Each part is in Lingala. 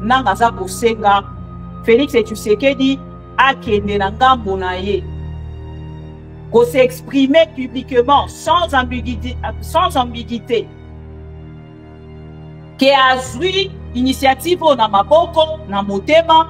nanga za kosenga Félix Tshisekedi akende na ngambo na ye ko s'exprimer publiquement sans ambiguïté que azwi initiative na maboko na motema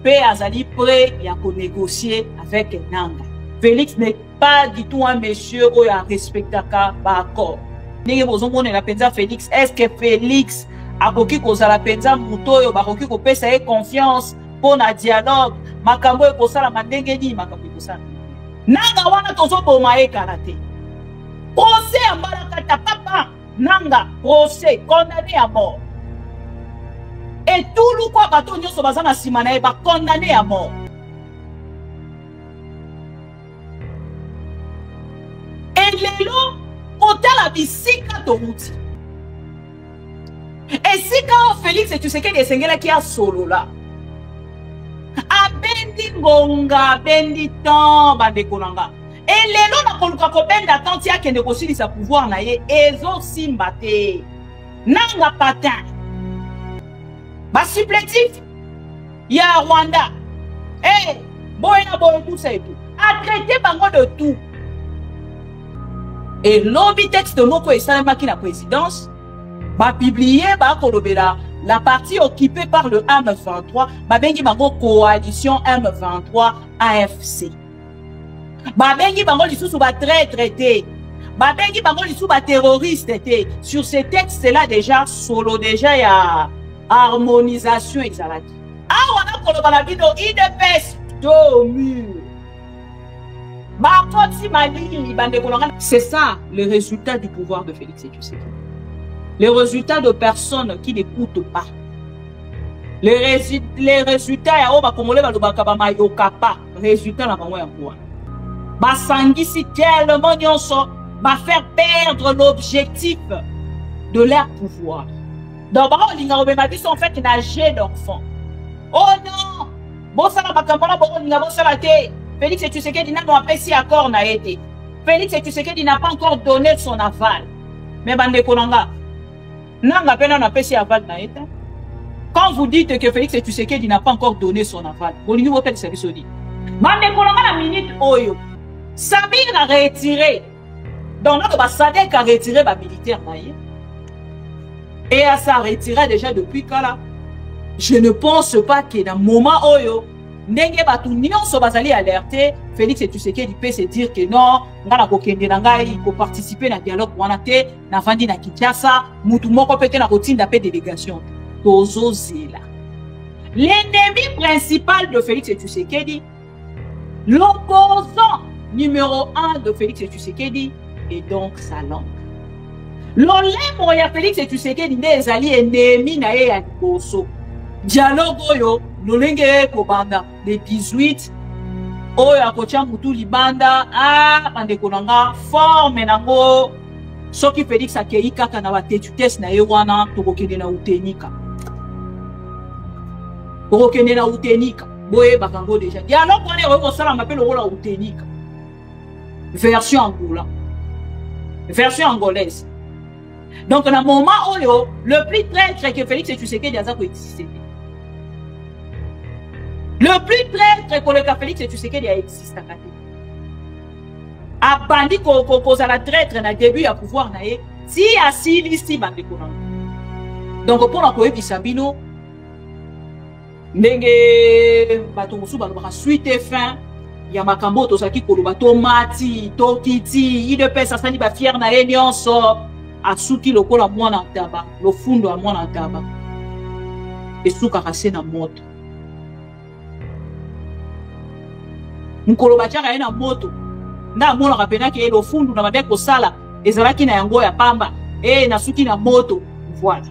pe azali prêt ya ko négocier avec nanga. Félix n'est pas du tout un monsieur ou ya respectaka ba accord. Ndenge bozomona la penza Félix, est-ce que Félix akoki kozala penza muto oyo bakoki kopesa ye confiance pour na dialogue makambo ekosala mandenge ni makambo ekosala nanga wana tozoboma ye karate procès ya mbalakata papa nanga procès condamné à mort et tout le quoi bato nyonso baza na nsima na ye condamné à mort. Et lelo kotala bisika tomuti et si quand Félix Tshisekedi esengelaki asolola abendi ngonga abendi temps bandeko nanga et lelo na koluka kobenda temps ti akende kosilisa pouvoir na ye ezosimba te nanga patin basupplétif ya Rwanda boye na boye tout ça et tout a traité bango de tout et lobby texte moko esalemaki na présidence ba publié ba kolobela la partie occupée par le M23 ba bengi bango coalition M23 AFC ba bengi bango lisusu ba traité ba bengi bango lisusu ba terroriste té sur ces textes là déjà solo déjà ya harmonisation ezalaki awa na koloba na bino IDPS do mur ba koti malili bande kolanga. C'est ça le résultat du pouvoir de Félix Tshisekedi. Les résultats de personnes qui n'écoutent pas. Les résultats ya oba kongole balobaka ba mayoka pa. Résultat na bango ya quoi? Ba sangisi tellement nyonso ba faire perdre l'objectif de leur pouvoir. Donc ba olinga obema biso en fait nager d'enfant. Oh non! Bon ça na bakambona bon olinga bon ça la té. Félix Tshisekedi n'a pas apprécié accord na été. Félix Tshisekedi n'a pas encore donné son aval. Mais bande konanga nanga pena na apprécié aval na été. Quand vous dites que Félix Tshisekedi n'a pas encore donné son aval, vous lui dites ça biso dit. Bande konanga la minute oyo. Samir a retiré. Donc notre ambassadeur a retiré ba militaire na ye. Et à ça retiré déjà depuis quand. Je ne pense pas que dans moment oyo ndenge batu nyonso bazali alerté Félix Tshisekedi peut se dire que non ngana kokende na ngai ko participer na dialogue wana te na vandi na Kinshasa mutu moko pete na kotinda pe délégation tozo zela. L'ennemi principal de Félix Tshisekedi, l'opposant numéro 1 de Félix Tshisekedi est donc sa langue. L'olemo ya Félix Tshisekedi nde ezali ennemi na ye ya liboso. Dialogue oyo nolenge kobanda le 18 oyo akotia mutu libanda bande konanga forme nango soki Félix akei kaka na batetutesse na ye wana tokokende na utenika boye bakango déjà dialogue wana oyo kosala mape lokola utenika version angola version angolaise. Donc na moment oyo le plus traître que Félix Tshisekedi aza ko exister. Le plus traître que le Félix Tshisekedi a existé. A bandi ko la traître na début ya pouvoir na ye si asili si bande konanga. Donc pour la koyebisa bino ndenge bato mosu balobaka suite et fin ya makambo tozaki koloba to mati to kiti IDPS asani ba fier na ye nyonso asuki lokola mwana ntaba lofundo ya mwana ntaba esukaka se na moto mukolo batiaka ye na moto nda amonaka penaki ye lofundu na bande kosala ezalaki na yango ya pamba nasuki na moto. Voilà.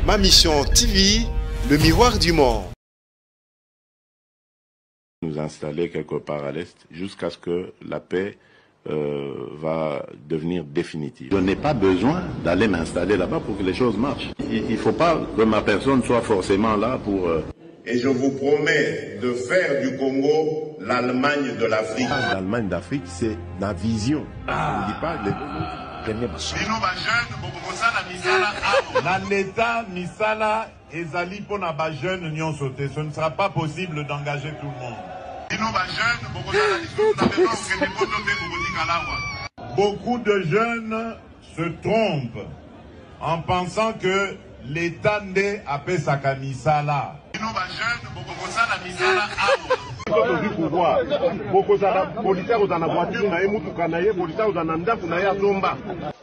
Ma Mission TV, le miroir du monde. Nous installer quelque part à l'est jusqu'à ce que la paix va devenir définitive. Je n'ai pas besoin d'aller m'installer là-bas pour que les choses marchent. Il ne faut pas que ma personne soit forcément là pour Et je vous promets de faire du Congo l'Allemagne de l'Afrique. L'Allemagne d'Afrique, c'est la vision. Je ne dis pas dans l'État, misala ezali pour na ba jeune union sauté. Ce ne sera pas possible d'engager tout le monde. Beaucoup de jeunes se trompent en pensant que l'État n'est à Pesaka misala.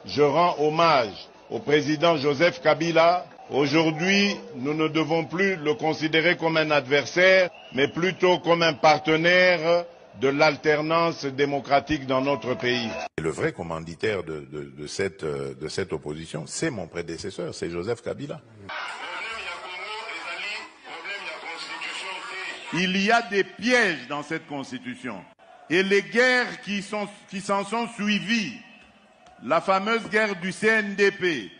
Je rends hommage au président Joseph Kabila. Aujourd'hui, nous ne devons plus le considérer comme un adversaire, mais plutôt comme un partenaire de l'alternance démocratique dans notre pays. Le vrai commanditaire de cette opposition, c'est mon prédécesseur, c'est Joseph Kabila. Il y a des pièges dans cette constitution. Et les guerres qui s'en sont suivies, la fameuse guerre du CNDP,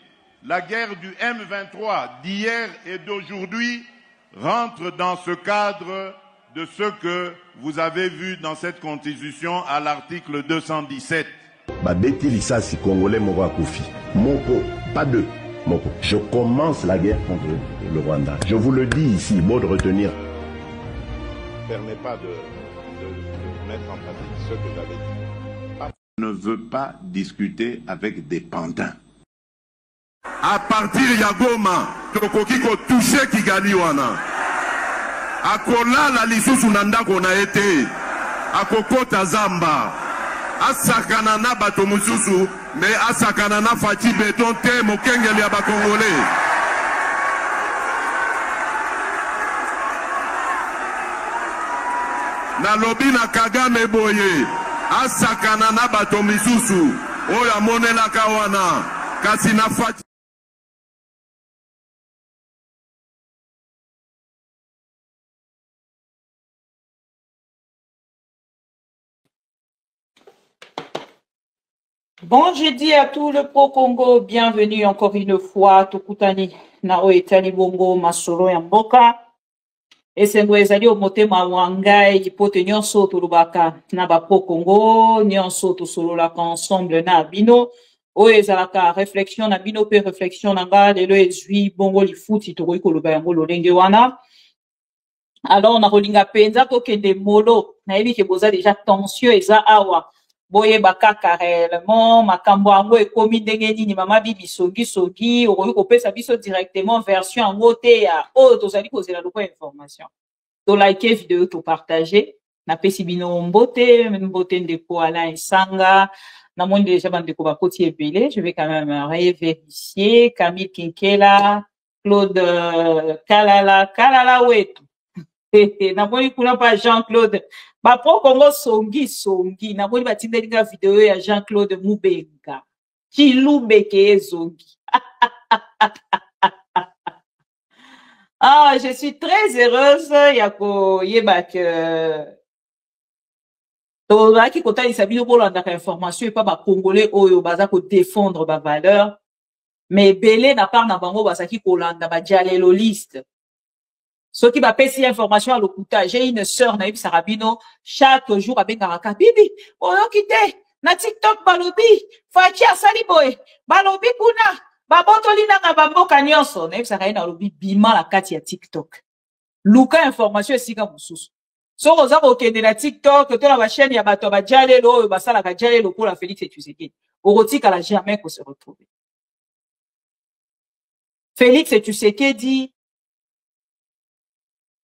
la guerre du M23 d'hier et d'aujourd'hui, rentrent dans ce cadre de ce que vous avez vu dans cette constitution à l'article 217. Babeti Lissasi congolais Moko Koufi. Moko, pas deux. Moko. Je commence la guerre contre le Rwanda. Je vous le dis ici, bon de retenir. Ne permet pas de mettre en pratique ce que j'avais dit. Je ne veux pas discuter avec des pantins. À partir de Goma, tokoki ko toucher Kigali wana. Akola la lisusu nanda kona ete. Akokota Zamba. Asakana na bato mususu, mais asakana na fachi beton te mokengeli ya ba Congolais. Na lobi na Kagame boye asakana na bato misusu oyo amonelaka wana kasi na fati. Bon jeudi à tout le pro-Congo, bienvenue encore une fois, Tokutani, Nao Etali Bongo, Masolo Yamboka. Esengo ezali omotema wangai pote nyonso tolubaka na bapo Congo nyonso tosololaka ensemble na bino oyo ezalaka réflexion na bino pe réflexion na nga lelo ezwi bongo lifuti tokoki koloba yango lolenge wana. Alors na kolinga penza tokende molo nayebi ke boza déjà tension eza awa boyeba kaka réellement makambo yango ekomi ndenge nini mama bibi sogi okoki kopesa biso directement version yango te ya oyo tozali kozela loko information. To like vidéo to partager na pesi bino mbote ndeko Alain Sanga na moni déjà bandeko bakoti ebele. Je vais quand même révérifier Camille Kinkela, Claude Kalala wetu na moni kuna pa Jean-Claude ba pro Congo songi na moni batindeli ka vidéo ya Jean-Claude Mubenga Chilubeke zongi. Ah, je suis très heureuse yako yebak to ki kota isabino bolanda ka information et pas ba congolais oyo baza ko défendre ba valeur mais belé na part na bango basaki kolanda ba dialelo liste. Ceux qui m'appellent information à l'okuta, j'ai une sœur naïb Sarabino, chaque jour avec Garaka, bibi, oyo kite, na TikTok balobi, faki asali boy, balobi kuna, babotoli na bamboka nyonso, naïb Sarabino balobi bima la kati ya TikTok. Luka information esika mususu. So roza okende na TikTok, to na ba chaîne ya bato ba jalelo, basala ka jalelo pour la Félix et Tshisekedi. Orotika la jamais qu'on se retrouve. Félix et Tshisekedi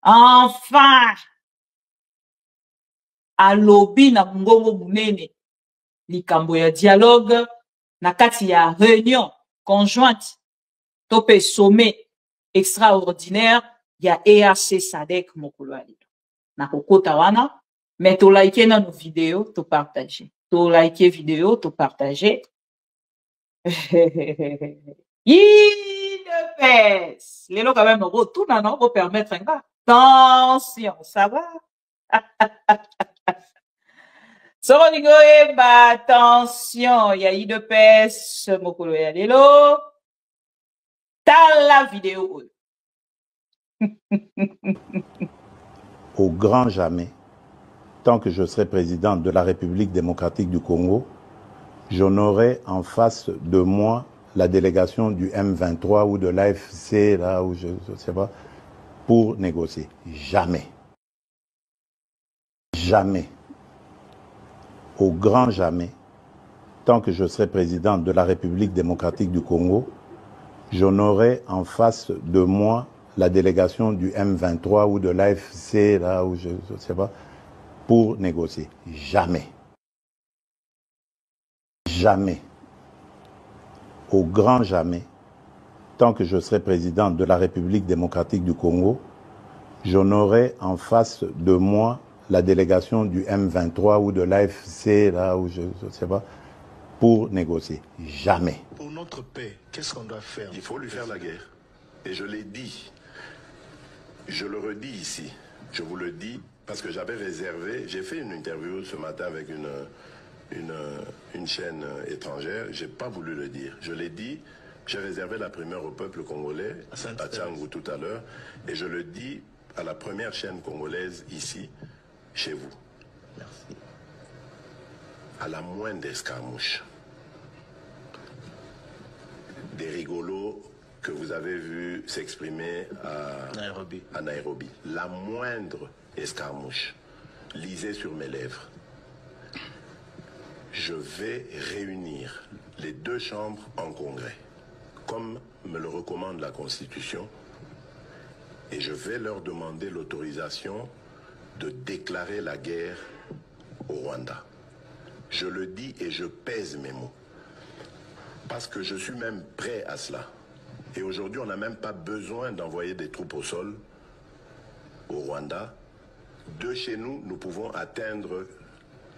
enfin alobi na ngongo munene likambo ya dialogue na kati ya réunion conjointe topé sommet extraordinaire ya EAC SADC mokolo ali na kokota wana mais to like na no vidéo to partager to like vidéo to partager il pèse les lots quand même no tout na no permettre nga. Attention, ça va? Attention, il y a eu de pèse, mokolo ya lelo. T'as la vidéo. Au grand jamais, tant que je serai président de la République démocratique du Congo, j'honorerai en face de moi la délégation du M23 ou de l'AFC, là où je ne sais pas, pour négocier. Jamais. Jamais. Au grand jamais, tant que je serai président de la République démocratique du Congo, j'honorerai en face de moi la délégation du M23 ou de l'AFC, là où je ne sais pas, pour négocier. Jamais. Jamais. Au grand jamais, tant que je serai président de la République démocratique du Congo, j'honorerai en face de moi la délégation du M23 ou de l'AFC, là où je ne sais pas, pour négocier. Jamais. Pour notre paix, qu'est-ce qu'on doit faire? Il faut lui faire la guerre. Et je l'ai dit. Je le redis ici. Je vous le dis parce que j'avais réservé. J'ai fait une interview ce matin avec une chaîne étrangère. J'ai pas voulu le dire. Je l'ai dit. J'ai réservé la primeur au peuple congolais à Tchangou tout à l'heure. Et je le dis à la première chaîne congolaise ici, chez vous. Merci. À la moindre escarmouche, des rigolos que vous avez vus s'exprimer à Nairobi. La moindre escarmouche, lisez sur mes lèvres. Je vais réunir les deux chambres en congrès, comme me le recommande la Constitution, et je vais leur demander l'autorisation de déclarer la guerre au Rwanda. Je le dis et je pèse mes mots, parce que je suis même prêt à cela. Et aujourd'hui, on n'a même pas besoin d'envoyer des troupes au sol au Rwanda. De chez nous, nous pouvons atteindre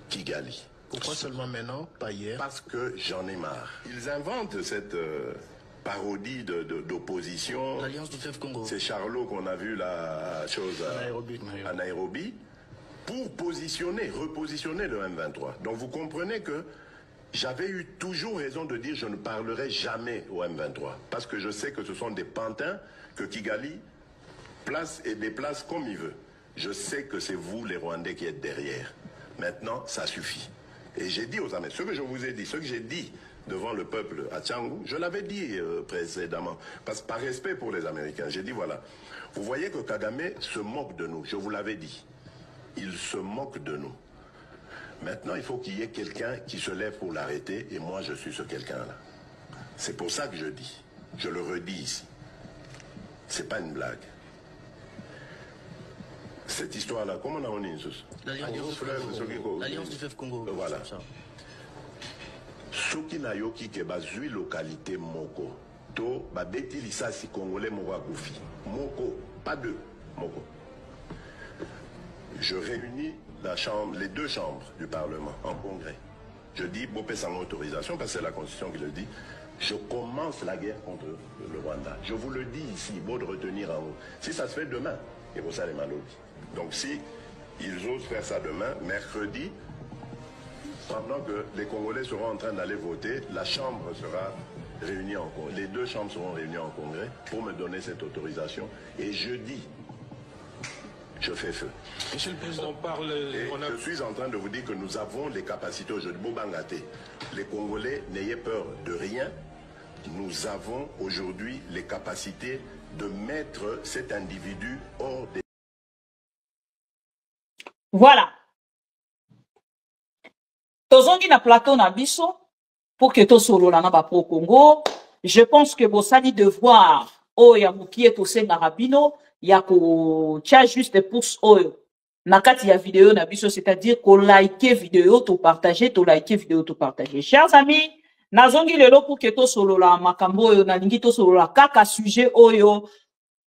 Kigali. Pourquoi seulement maintenant, pas hier? Parce que j'en ai marre. Ils inventent cette parodie d'opposition. L'Alliance du fleuve Congo. C'est Charlot qu'on a vu la chose à Nairobi pour repositionner le M23. Donc vous comprenez que j'avais eu toujours raison de dire je ne parlerai jamais au M23. Parce que je sais que ce sont des pantins que Kigali place et déplace comme il veut. Je sais que c'est vous les Rwandais qui êtes derrière. Maintenant, ça suffit. Et j'ai dit aux Américains, ce que je vous ai dit, ce que j'ai dit devant le peuple à Tchangou, je l'avais dit précédemment, parce que par respect pour les Américains, j'ai dit voilà, vous voyez que Kagame se moque de nous, je vous l'avais dit, il se moque de nous. Maintenant, il faut qu'il y ait quelqu'un qui se lève pour l'arrêter, et moi je suis ce quelqu'un-là. C'est pour ça que je dis, je le redis ici, c'est pas une blague. Cette histoire-là, comment on a une chose? L'Alliance du fleuve Congo. Voilà. Soki na yoki ke bazui localité moko, to babeti lisasi congolais moko akufi. Moko, pas deux, moko. Je réunis les deux chambres du Parlement en congrès. Je dis, Bopé sans autorisation, parce que c'est la Constitution qui le dit, je commence la guerre contre le Rwanda. Je vous le dis ici, beau de retenir en haut. Si ça se fait demain, et pour ça les malobis. Donc si ils osent faire ça demain, mercredi, pendant que les Congolais seront en train d'aller voter, la Chambre sera réunie en congrès. Les deux chambres seront réunies en congrès pour me donner cette autorisation. Et jeudi, je fais feu. Monsieur le Président, Je suis en train de vous dire que nous avons les capacités aujourd'hui. Bobangaté, les Congolais, n'ayez peur de rien. Nous avons aujourd'hui les capacités de mettre cet individu hors des... Voilà. Tozongi na plateau na biso pour que to solo na ba pro Congo. Je pense que bosali devoir oya mukie to senga rabino ya ko tia juste pouce oyo na kati ya vidéo na biso, c'est-à-dire ko liker vidéo, to partager, to liker vidéo, to partager. Chers amis, nazongi lelo pour que to solo la makambo oyo na lingi to solo la kaka sujet oyo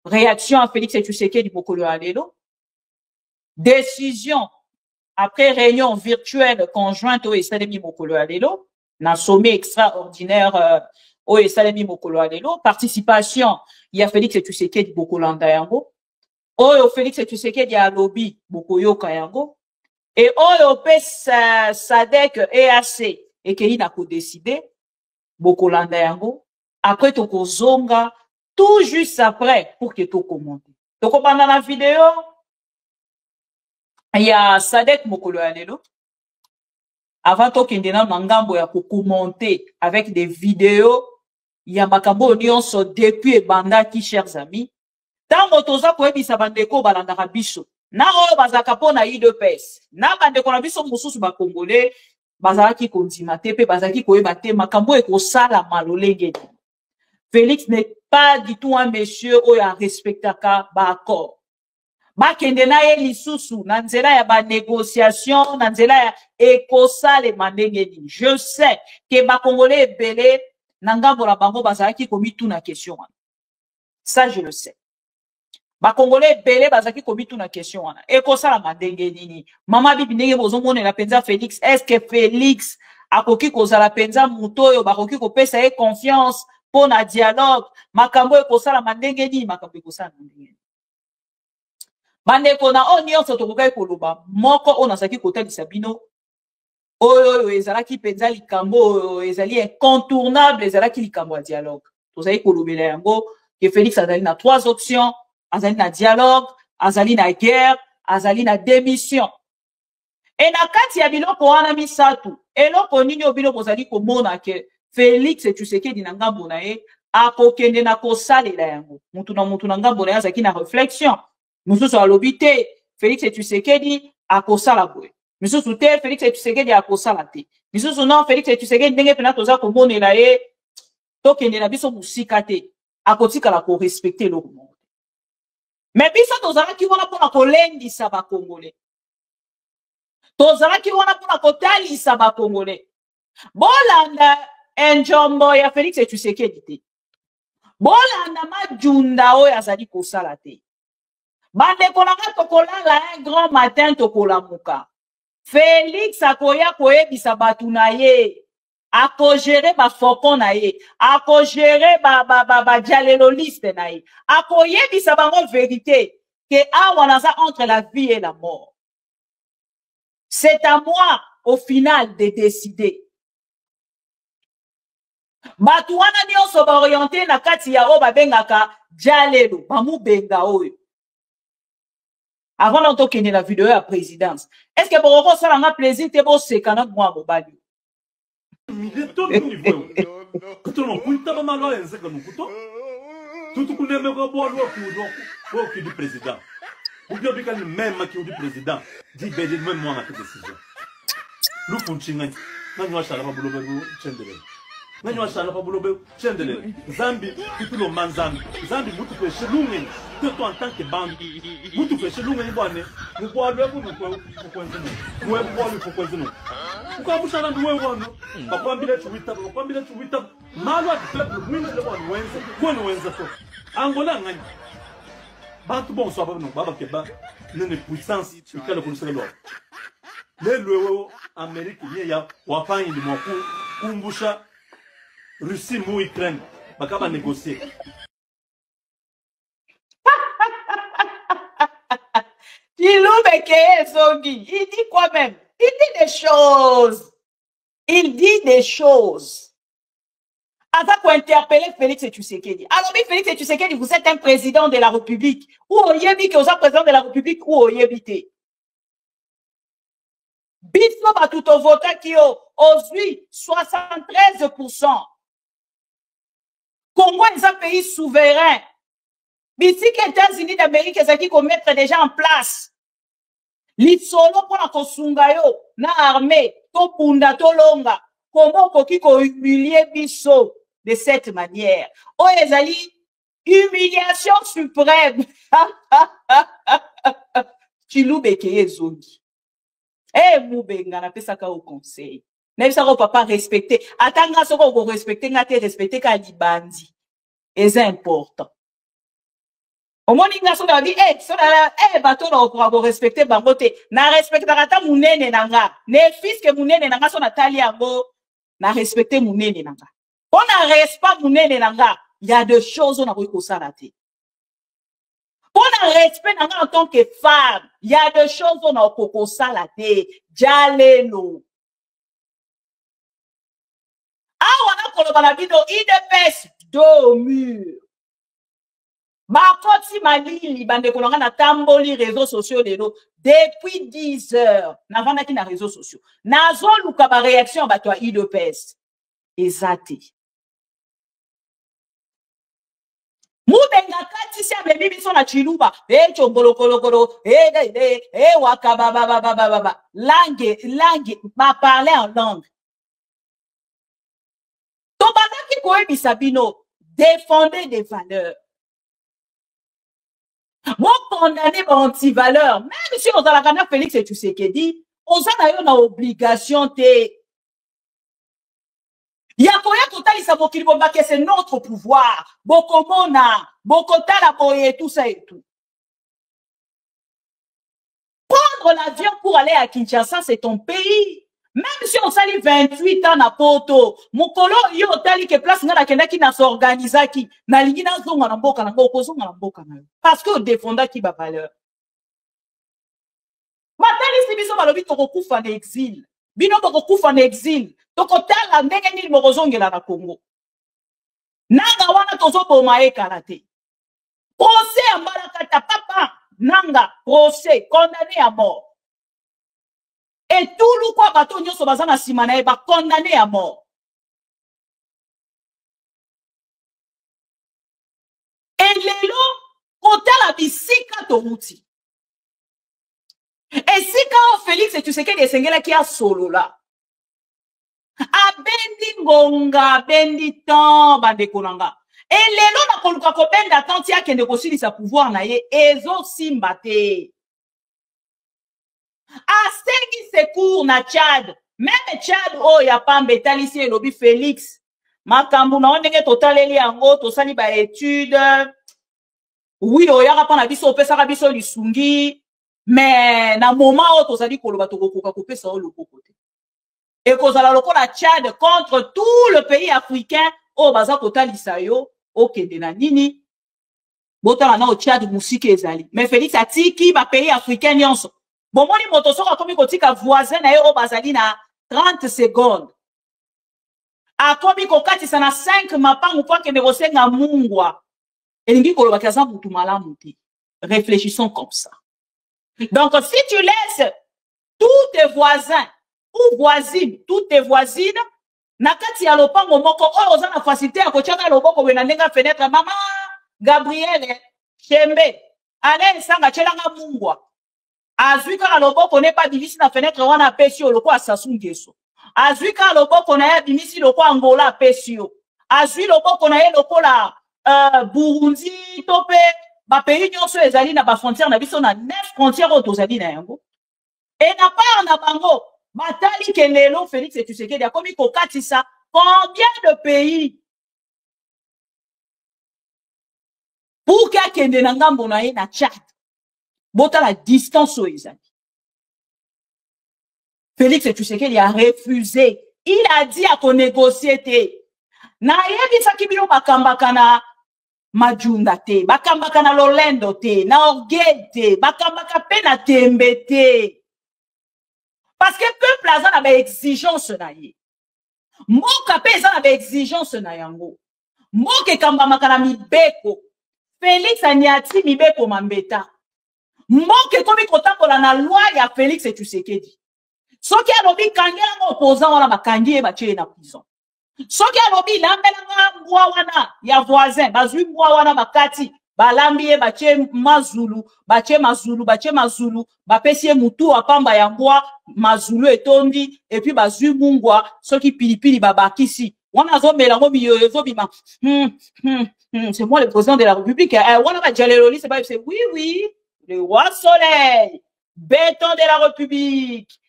réaction à Félix Tshisekedi Mokolo alelo. Décision après réunion virtuelle conjointe au Esalemi Mokolo alelo, na sommet extraordinaire au Esalemi Mokolo alelo, participation il y a Félix Tshisekedi Bokolanda yango, oyo Félix Tshisekedi ya lobby Bokoyoka yango, et oyo pe SADC EAC et qui na ko décider Bokolanda yango, après to kozonga tout juste après pour que to commenter. Donc, pendant la vidéo, il y a Sadek Mokolo Alelo. Avant tout qu'il y ait commenter avec des vidéos, il y a Makambo Nyonso depuis et Bandaki, chers amis. Tant que toza koyebisa bandeko balandaka biso. Na oyo bazaka po na IDPS. Na bandeko na biso mosusu ba Congolais bazalaki kondima te pe bazalaki koyeba te makambo ekosala malolenge. Félix n'est pas du tout un monsieur oyo a respectaka ba accord. Ba kende na ye lisusu na nzela ya ba négociation na nzela ya ekosala mandenge ni. Je sais que ba Congolais ebele na ngambo la bango bazalaki komituna question. Ça je le sais. Ba Congolais belé bazaki komitu na question wana. Eko sala mandenge nini. Mama bibi ndenge bozomone la penza Félix. Est-ce que Félix akoki kozala penza mutoyo bakoki kopesa ye confiance pour na dialogue. Makambo eko sala mandenge nini makambo eko sala mandenge. Bande kona o nyonso tokokai koloba moko ona saki kotalisa bino. Oyo ezalaki penza likambo ezali incontournable ezalaki likambo ya dialogue. Tozali kolobela yango que Félix azali na 3 options. Azali na dialogue, azali na guerre, azali na démission. Et na kati ya biloko wana misatu, eloko nini obino bozali komona ke Félix Tshisekedi na ngambo na ye akokende na kosalela yango. Mutu na ngambo na ye azaki na réflexion. Mususu alobi te Félix Tshisekedi akosala boye. Mususu te Félix Tshisekedi akosala te. Mususu non Félix Tshisekedi ndenge pena toza komonela ye tokende na biso musika te. Akotikala ko respecter le monde. Mais biso tozalaki wana pona kolendisa ba Congolais. Tozalaki wana pona kotalisa ba Congolais. Bolanda enjombo ya Félix Tshisekedi te. Bolanda majunda oyo azali kosala te. Bandeko nanga tokolala un grand matin tokolamuka. Félix akoya koyebisa batu na ye. Ako gérer ba fokon na ye, ako gérer ba dialéloliste na ye, ako yebisa bango vérité que awa naza entre la vie et la mort. C'est à moi au final de décider. Batu wana nyonso ba orienté na kati ya o babengaka dialélo, bamu benga oyo. Avant d'entendre la vidéo à présidence, est-ce que pour ça on a plaisir te bo sekana moi mobali? Tout le niveau. Tout le monde, tout le monde, tout le monde, qui du président. Ou bien le même qui du président. Dit même moi la décision. Nous fonctionnons. Nous allons Nani wa shala pabulobe chendele Zambi tout le monde Zambi mutu pe chelungen toi en tant que bande mutu pe chelungen bwane mu kwa lwe ku ku kwenzenu mwe kwa lwe ku kwenzenu kwa bushana ndwe wono bakwambile chuwita malwa club mwini le bwane wenze kwani wenze to angola ngani bantu bon so abano baba keba nene puissance ikale ko luselo le lwe Amerique ye ya wafanyi ni mwaku kumbusha Russie ou Ukraine, on va négocier. Il dit quoi même? Il dit des choses. Il dit des choses. Avant qu'on interpelle Félix Tshisekedi. Alors, Félix Tshisekedi, vous êtes un président de la République. Ou Oyebi que vous êtes président de la République ou Oyebité. Biso Batuto Vota qui aujourd'hui 73%. Congo est un pays souverain. Ici, les États-Unis d'Amérique, c'est qui qu'on mettre déjà en place. L'Itsolo pour la Kosungayo, na armée, to punda, to longa. Comment koki ko humilier biso de cette manière? Oh, les alliés, humiliation suprême. Chiloube keye zongi. Eh, moubenga, na pesaka au conseil. Même ça, papa respecter. Attends, ça qu'on respecter, n'a te respecter qu'à libandi. Et c'est important. Au moins, il y a ça dit, bateau, on pourra respecter, bangote. Na respecter, rata mounene nanga. Ne fils que mounene nanga, son atali ango. Na respecter mounene nanga. On a respect mounene nanga. Il y a des choses, on a voulu qu'on s'arrête. On a respect nanga en tant que femme. Il y a des choses, on a voulu qu'on s'arrête. Jalelo. Ah, on a colobalabino, il dépasse 2 murs. Bakoti malili bande kolonga na tamboli réseaux sociaux lelo depuis 10 heures n'avant qui na réseaux sociaux nazo luka ba réaction ba toi IDPS ezate mubenga kati si abebi biso na chiluba chongolo kolokolo waka ba langue ba parler en langue to bazaki koyebisa bino défendez des valeurs. Moi, condamné par anti-valeur, même si on a la canard Félix et Tshisekedi, on a une obligation de. Yakoya total isabokili bomba que c'est notre pouvoir. Bokomona, Bokotala boye, tout ça et tout. Prendre l'avion pour aller à Kinshasa, c'est ton pays. Même si on s'allie 28 ans à Poto, Mokolo yo tali ke place nga la kenda ki na s'organisa ki na lingi na zonga na mboka na opposition na mboka na parce que défenda ki ba valeur. Matali si biso balobi toko kufa na exil. Bino toko kufa na exil. Toko tala ndenge nini mokozongela na Congo. Nanga wana tozo boma e karate. Procès à Mbalakata papa nanga procès condamné à mort. Et tout le quoi bateau nyoso bazana simana ba condamné à mort. Et lelo kota la bisika toruti. Et si quand Félix et tu sais que les sengela qui a solo là. Abendi ngonga, bendi temps bande konanga. Et lelo na koluka ko benda tanti ya kende kosili sa pouvoir na ye ezo simbate. Asengi secours na Tchad. Même Tchad, oh, ya pambe talisi et lobby Félix. Makambu na ondenge totaleli yango, tosali ba étude. Oui, oh, yaka pa na biso, opesa biso lisungi. Mais, na moment, oh, tosali koloba tokokoka kopesa o loko kote. Et kozala loko na Tchad contre tout le pays africain, oh, baza kotalisa yo, okende na nini. Botala na o Tchad musiki ezali. Mais Félix atiki ba pays africain nyonso. Bon, moi, je suis comme un voisin na 30 secondes. A komi kokati sana 5 mapangu kwa ke négocier na mungwa. Elingi koloba kaza butu malamu ti. Réfléchissons comme ça. Donc, si tu laisses tous tes voisins ou voisines, toutes tes voisines, nakati ya lopango moko, oh, oza na facilité ya kochaka loboko wena nenga fenêtre, mama, Gabrielle, Chembe, allez, sanga, chelanga mungwa. Azuika loboko ne pas bimisi na fenêtre wana pesio loko asasungeso. Azuika loboko na ya bimisi loko Angola pesio. Azui loboko na ye loko la Burundi tope ba pays nyonso ezali na ba frontière na biso na 9 frontières otozali na yango. Et na part na bango batali kelelo Félix et Tshisekedi a komi kokatisa combien de pays pour ka kende na ngambo na ye na Tchad. Bota la distance aux Ezali. Félix et Tshisekedi a refusé. Il a dit à qu'on négocier. Na yebi sakibilo bakambaka na majunda te, bakambaka na lolendo te, na orgueil te, bakambaka pe na tembe te. Parce que peuple aza na ba exigence na ye. Moka pe aza na ba exigence na yango. Moke kambamaka na mibeko. Félix anyati mibeko mambeta. Moke komi kotambola na loi ya Félix et Tshisekedi. Soki alobi kangela opposant wana bakangi ba tie na prison. Soki alobi lambela ngwa wana ya voisin bazui ngwa wana bakati balambi ba tie mazulu bapesi mutu apamba ya ngwa mazulu etondi et puis bazui mungwa soki pilipili babakisi wana zomela ngo biyo zobima c'est moi le président de la République wana ba jaleloli c'est pas c'est oui le roi soleil, béton de la République.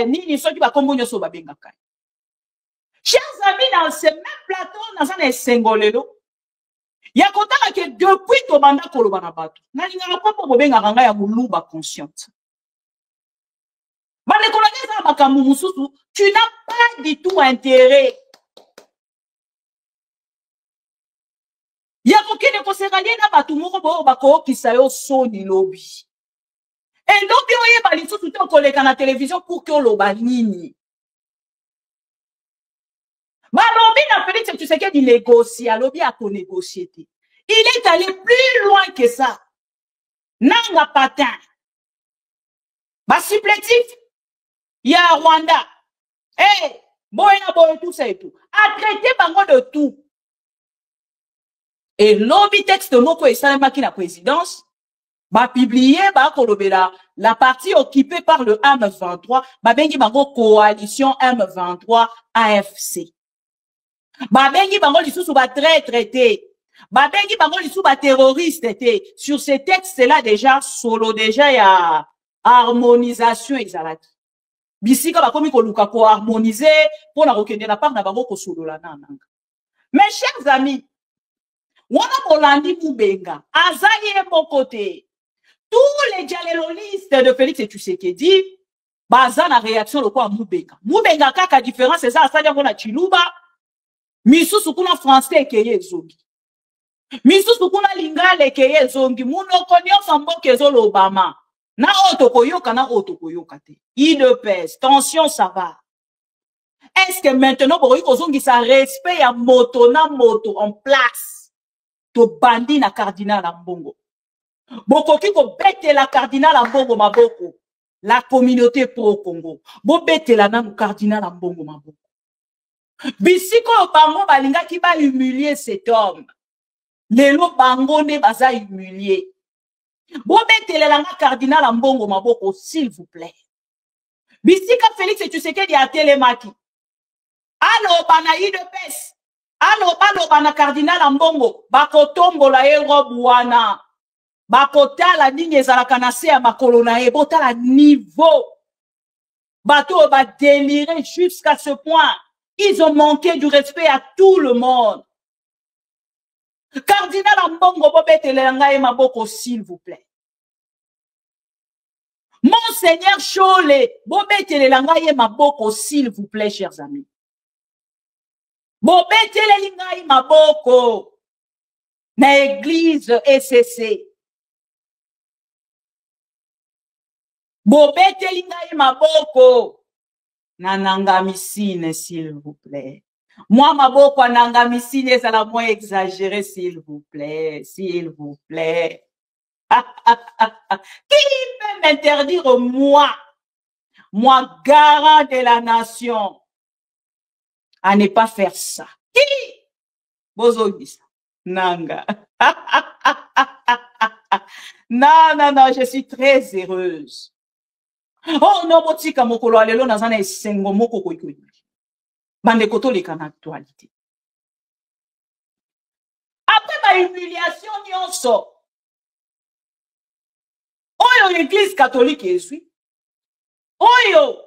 Nini soki ba kombo nyoso ba bengaka. Chers amis, dans ce même plateau, dans un sengolelo, ya kotaka que depuis to banda koloba na bato. Na linga pa po bengaka nga ya muluba consciente. Ba le koloneza makambu mususu, tu n'as pas du tout intérêt. Ya kokene koseralier na batu moko bo bako kisayo soni lobby. Et lobby oye bali tout en koleka na télévision pour que loba nini. Ba lobby na Félix Tshisekedi négocier, lobby a ko négocier. Il est allé plus loin que ça. Nanga patin. Ba supplétif. Il y a Rwanda. Eh, boyna boy tout ça et tout. A traité bango de tout. Et lobby texte moko et ça maki na présidence. Ba publié ba kolobela la partie occupée par le M23. Ba bengi bango coalition M23 AFC. Ba bengi bango lisusu ba traité. Ba bengi bango lisusu ba terroriste était. Sur ces textes là déjà solo déjà il y a harmonisation ezalaki. Bisika ba komi ko luka ko harmoniser pour na kokende na part na bango ko solo la nananga. Mes chers amis, wana Bolandi Mubenga azaye mon côté. Tous les dialelolistes de Félix et Tshisekedi baza na réaction le quoi Mubenga. Mubenga kaka différence c'est ça ça dia na Chiluba. Misusu kuna français keye zongi. Misusu kuna lingale keye zongi. Munoko nyonso mboka ezolo Obama. Na otokoyoka na otokoyoka te. Il pèse, tension ça va. Est-ce que maintenant pour kozongi ça respect ya moto na moto en place. To bandi na cardinal na mbongo. Bokoki ko bete la cardinal na mbongo maboko. La communauté pro Congo. Bo bete la na cardinal na mbongo maboko. Bisiko bango balinga ki ba humilier cet homme. Lelo bango ne baza humilier. Bo bete la na cardinal na mbongo maboko s'il vous plaît. Bisika Félix et Tshisekedi a télémaki. Allo bana IDPS. Allo bana cardinal na mbongo bakotombola ye robuana. Bakotala nini ezalaka na se ya makolo na ye botala niveau. Bato ba délirer jusqu'à ce point. Ils ont manqué du respect à tout le monde. Cardinal Ambongo bobetele ngai maboko s'il vous plaît. Monseigneur Chole bobetele ngai maboko s'il vous plaît chers amis. Bobetele ngai maboko na église ECC. Bobetele ngai maboko na nangamisine s'il vous plaît. Moi, maboko nangamisine, ça l'a moins exagéré, s'il vous plaît, s'il vous plaît. Qui peut m'interdire, moi, garant de la nation, à ne pas faire ça? Qui? Bozogisa. Nanga. Non, je suis très heureuse. Oh non, botika mokolo alelo nazana esengo moko koikoyi. Bande koto les can actualité. Après ma humiliation nyonso. Oyo l'église catholique ezui. Oyo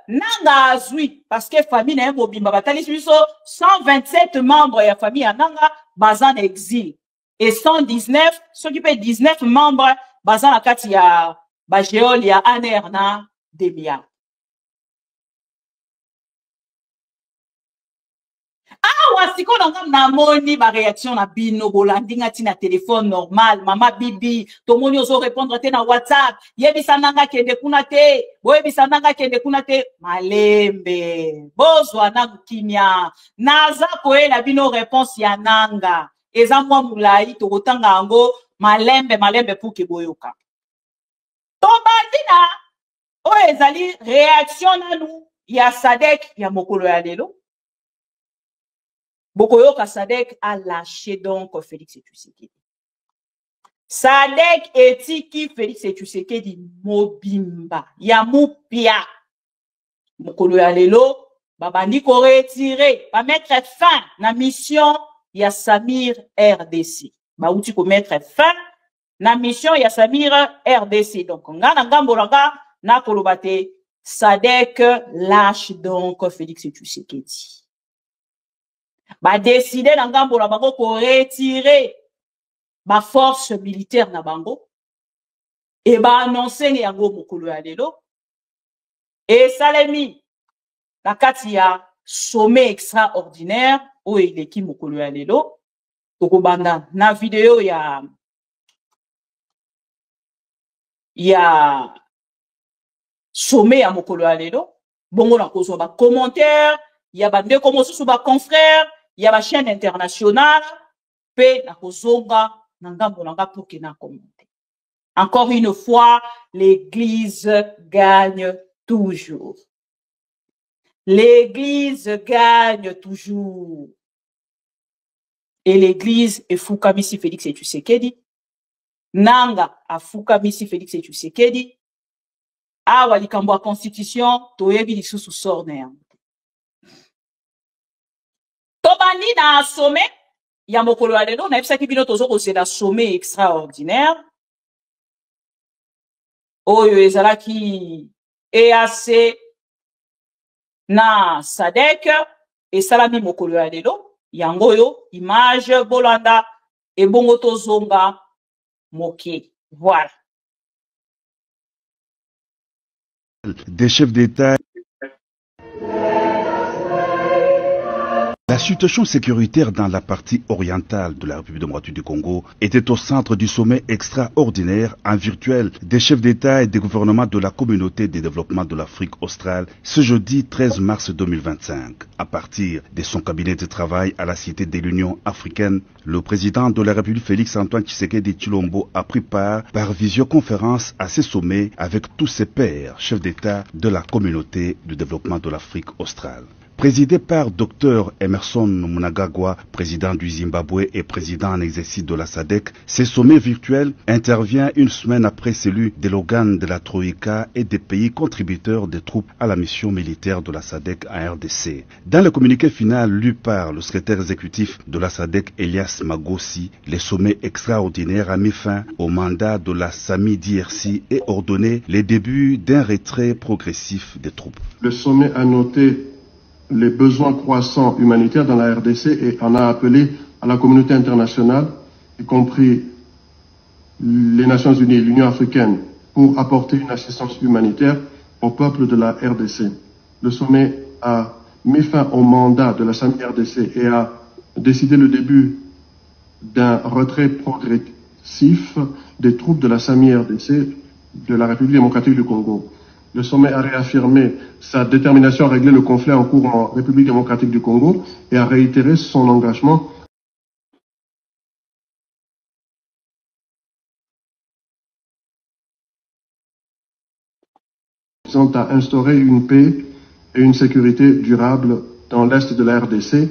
nanga azui parce que famille na mobimba batali biso 127 membres ya famille ya nanga baza na exil et 119 ceux qui paient 19 membres baza na kati ya Bageol ya aner na Demia. Wasiko na moni ba réaction na bino bolandinga tina téléphone normal mama bibi to moni ozo répondre te na WhatsApp yebisa nanga kende kuna te boyebisa nanga kende kuna te malembe bozwa na kimia naza koela bino réponse ya nanga eza mwa mulai to kotanga yango malembe pour ke boyoka. Tombandina o ezali réaction na nous ya Sadek ya mokolo ya lelo. Bokoyoka Sadek a lâché donc Félix Tshisekedi. Sadek etiki Félix Tshisekedi mobimba ya mupia. Mokolo ya lelo babandi ko retirer ba mettre fin na mission ya Samir RDC. Ba uti ko mettre fin na mission ya Samir RDC. Donc ngana ngambo langa na kolobate Sadek lâche donc Félix Tshisekedi. Ba décider na ngambo la bango ko retirer ba force militaire na bango et ba annoncer yango mokolo ya lelo et salemi na kati ya sommet extraordinaire o eleki mokolo ya lelo toko banda na video ya sommet ya mokolo ya lelo bongo na kozwa ba commentaire ya ba ndeko mosusu ba confrère. Il y a ma chaîne internationale, pe na kozonga na ngambo na nga pour que na communauté. Encore une fois, l'église gagne toujours. L'église gagne toujours. Et l'église est Foukamisi Félix et Tshisekedi. Nanga a Foukamisi Félix et Tshisekedi. Awa likambo a constitution, toyebi lisusu sort na yango. Tobandi na sommet, ya mokolo ya lelo, na ebisaki bino tozo kozela sommet extraordinaire. Oyo ezalaki EAC na SADC esalami mokolo ya lelo, yango yo image bolanda ebongo tozonga moke. Voilà. Des chefs d'État. La situation sécuritaire dans la partie orientale de la République démocratique du Congo était au centre du sommet extraordinaire en virtuel des chefs d'État et des gouvernements de la communauté de développement de l'Afrique australe ce jeudi 13 mars 2025. À partir de son cabinet de travail à la Cité de l'Union africaine, le président de la République Félix-Antoine Tshisekedi Tshilombo a pris part par visioconférence à ce sommet avec tous ses pairs, chefs d'État de la communauté de développement de l'Afrique australe. Présidé par Dr Emerson Mnangagwa, président du Zimbabwe et président en exercice de la SADC, ce sommet virtuel intervient une semaine après celui de l'organe de la Troïka et des pays contributeurs des troupes à la mission militaire de la SADC en RDC. Dans le communiqué final lu par le secrétaire exécutif de la SADC, Elias Magossi, le sommet extraordinaire a mis fin au mandat de la SAMI-DRC et ordonné le début d'un retrait progressif des troupes. Le sommet a noté les besoins croissants humanitaires dans la RDC et en a appelé à la communauté internationale, y compris les Nations Unies et l'Union africaine, pour apporter une assistance humanitaire au peuple de la RDC. Le sommet a mis fin au mandat de la SAMI-RDC et a décidé le début d'un retrait progressif des troupes de la SAMI-RDC de la République démocratique du Congo. Le sommet a réaffirmé sa détermination à régler le conflit en cours en République démocratique du Congo et a réitéré son engagement visant à instaurer une paix et une sécurité durable dans l'Est de la RDC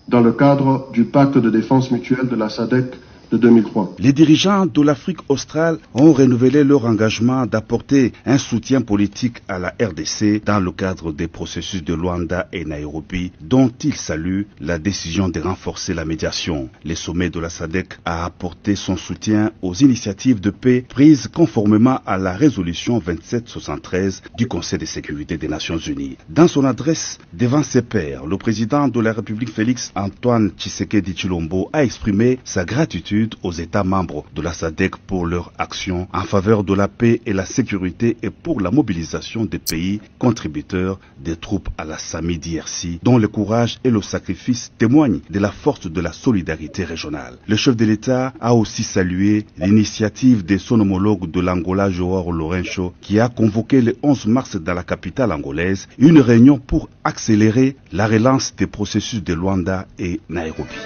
dans le cadre du pacte de défense mutuelle de la SADC de 2003. Les dirigeants de l'Afrique australe ont renouvelé leur engagement d'apporter un soutien politique à la RDC dans le cadre des processus de Luanda et Nairobi, dont ils saluent la décision de renforcer la médiation. Le sommet de la SADC a apporté son soutien aux initiatives de paix prises conformément à la résolution 2773 du Conseil de sécurité des Nations Unies. Dans son adresse devant ses pairs, le président de la République Félix-Antoine Tshisekedi Tshilombo a exprimé sa gratitude aux États membres de la SADC pour leur action en faveur de la paix et la sécurité et pour la mobilisation des pays contributeurs des troupes à la SAMI-DRC, dont le courage et le sacrifice témoignent de la force de la solidarité régionale. Le chef de l'État a aussi salué l'initiative de son homologue de l'Angola, Joao Lourenço, qui a convoqué le 11 mars dans la capitale angolaise une réunion pour accélérer la relance des processus de Luanda et Nairobi.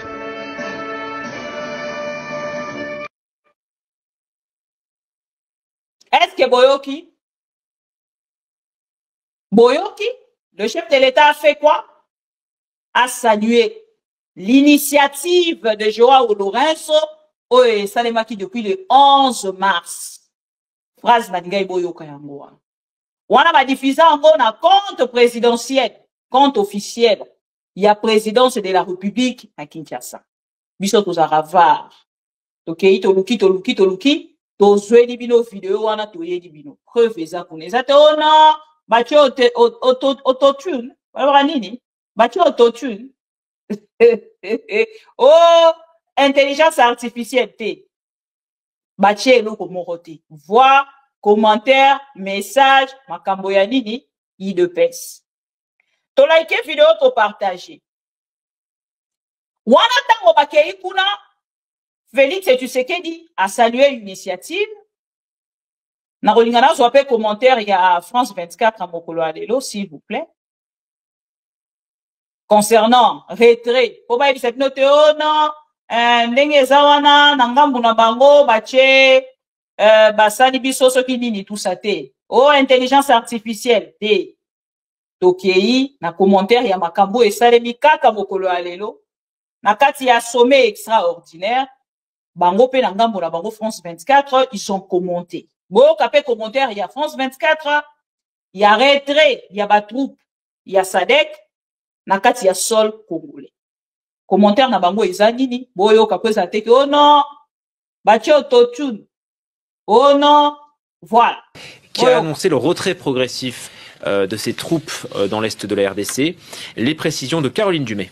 Est-ce que Boyoki, le chef de l'État a fait quoi? A salué l'initiative de Joao Lourenço, Salemaki depuis le 11 mars. Phrase Nangai Boyoka Yangoa. On a diffusé encore un compte présidentiel, compte officiel. Il y a présidence de la République à Kinshasa. Biso Tozaravar. Ok, Toluki. Tozweni bino video wana toyedi bino preuve eza kuneza tona bacho autotune wala nini bacho autotune oh intelligence artificielle te bache eloko moko te voix commentaire message makambo ya nini idepes to like video to partager wana tango bakei kuna Félix Tshisekedi a salué l'initiative. Nakolingana zoape commentaire il y a France 24 à Mokolo Alelo, s'il vous plaît. Concernant retrait, pour cette note, oh non, ndenge eza wana na ngambu na bango batie basali biso soki nini tusa te o intelligence artificielle te tokei na commentaire ya makambo esalemi kaka mokolo ya lelo na kati ya sommet extraordinaire bango pe na ngambu na bango France 24 ils sont commentés boyoka pe commentaire ya France 24 ya retrait ya batroupe ya SADC na kati ya sol congolais commentaire na bango eza nini boyoka pe za teke oh non batie autotune oh non voilà qui a annoncé le retrait progressif de ses troupes dans l'est de la RDC. Les précisions de Caroline Dumais.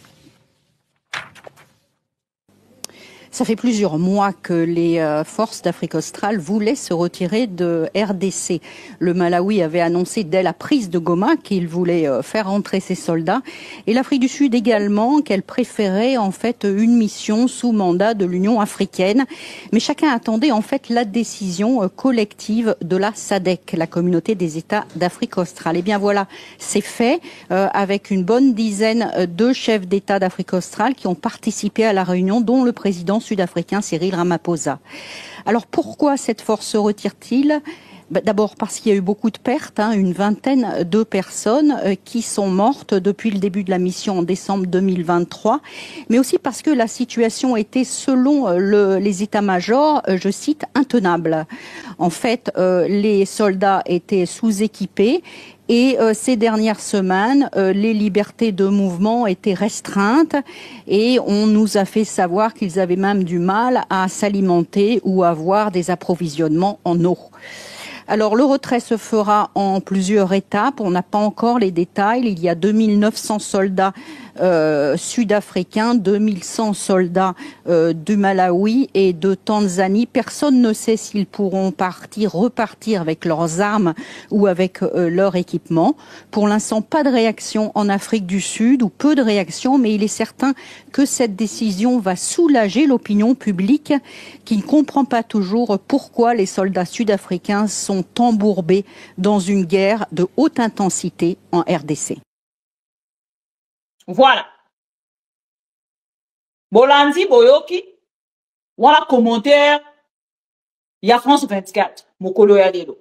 Ça fait plusieurs mois que les forces d'Afrique australe voulaient se retirer de RDC. Le Malawi avait annoncé dès la prise de Goma qu'il voulait faire entrer ses soldats. Et l'Afrique du Sud également, qu'elle préférait en fait une mission sous mandat de l'Union africaine. Mais chacun attendait en fait la décision collective de la SADC, la communauté des États d'Afrique australe. Et bien voilà, c'est fait avec une bonne dizaine de chefs d'État d'Afrique australe qui ont participé à la réunion, dont le président sud-africain Cyril Ramaphosa. Alors pourquoi cette force se retire-t-il ? D'abord parce qu'il y a eu beaucoup de pertes, une vingtaine de personnes qui sont mortes depuis le début de la mission en décembre 2023, mais aussi parce que la situation était, selon les états-majors, je cite, intenable. En fait, les soldats étaient sous-équipés. Et ces dernières semaines, les libertés de mouvement étaient restreintes et on nous a fait savoir qu'ils avaient même du mal à s'alimenter ou à avoir des approvisionnements en eau. Alors le retrait se fera en plusieurs étapes, on n'a pas encore les détails. Il y a 2900 soldats sud-africains, 2100 soldats du Malawi et de Tanzanie. Personne ne sait s'ils pourront repartir avec leurs armes ou avec leur équipement. Pour l'instant, pas de réaction en Afrique du Sud ou peu de réaction, mais il est certain que cette décision va soulager l'opinion publique qui ne comprend pas toujours pourquoi les soldats sud-africains sont embourbés dans une guerre de haute intensité en RDC. Voilà. Bolandi Boyoki, voilà commentaire, il y a France 24, Mokolo ya lelo.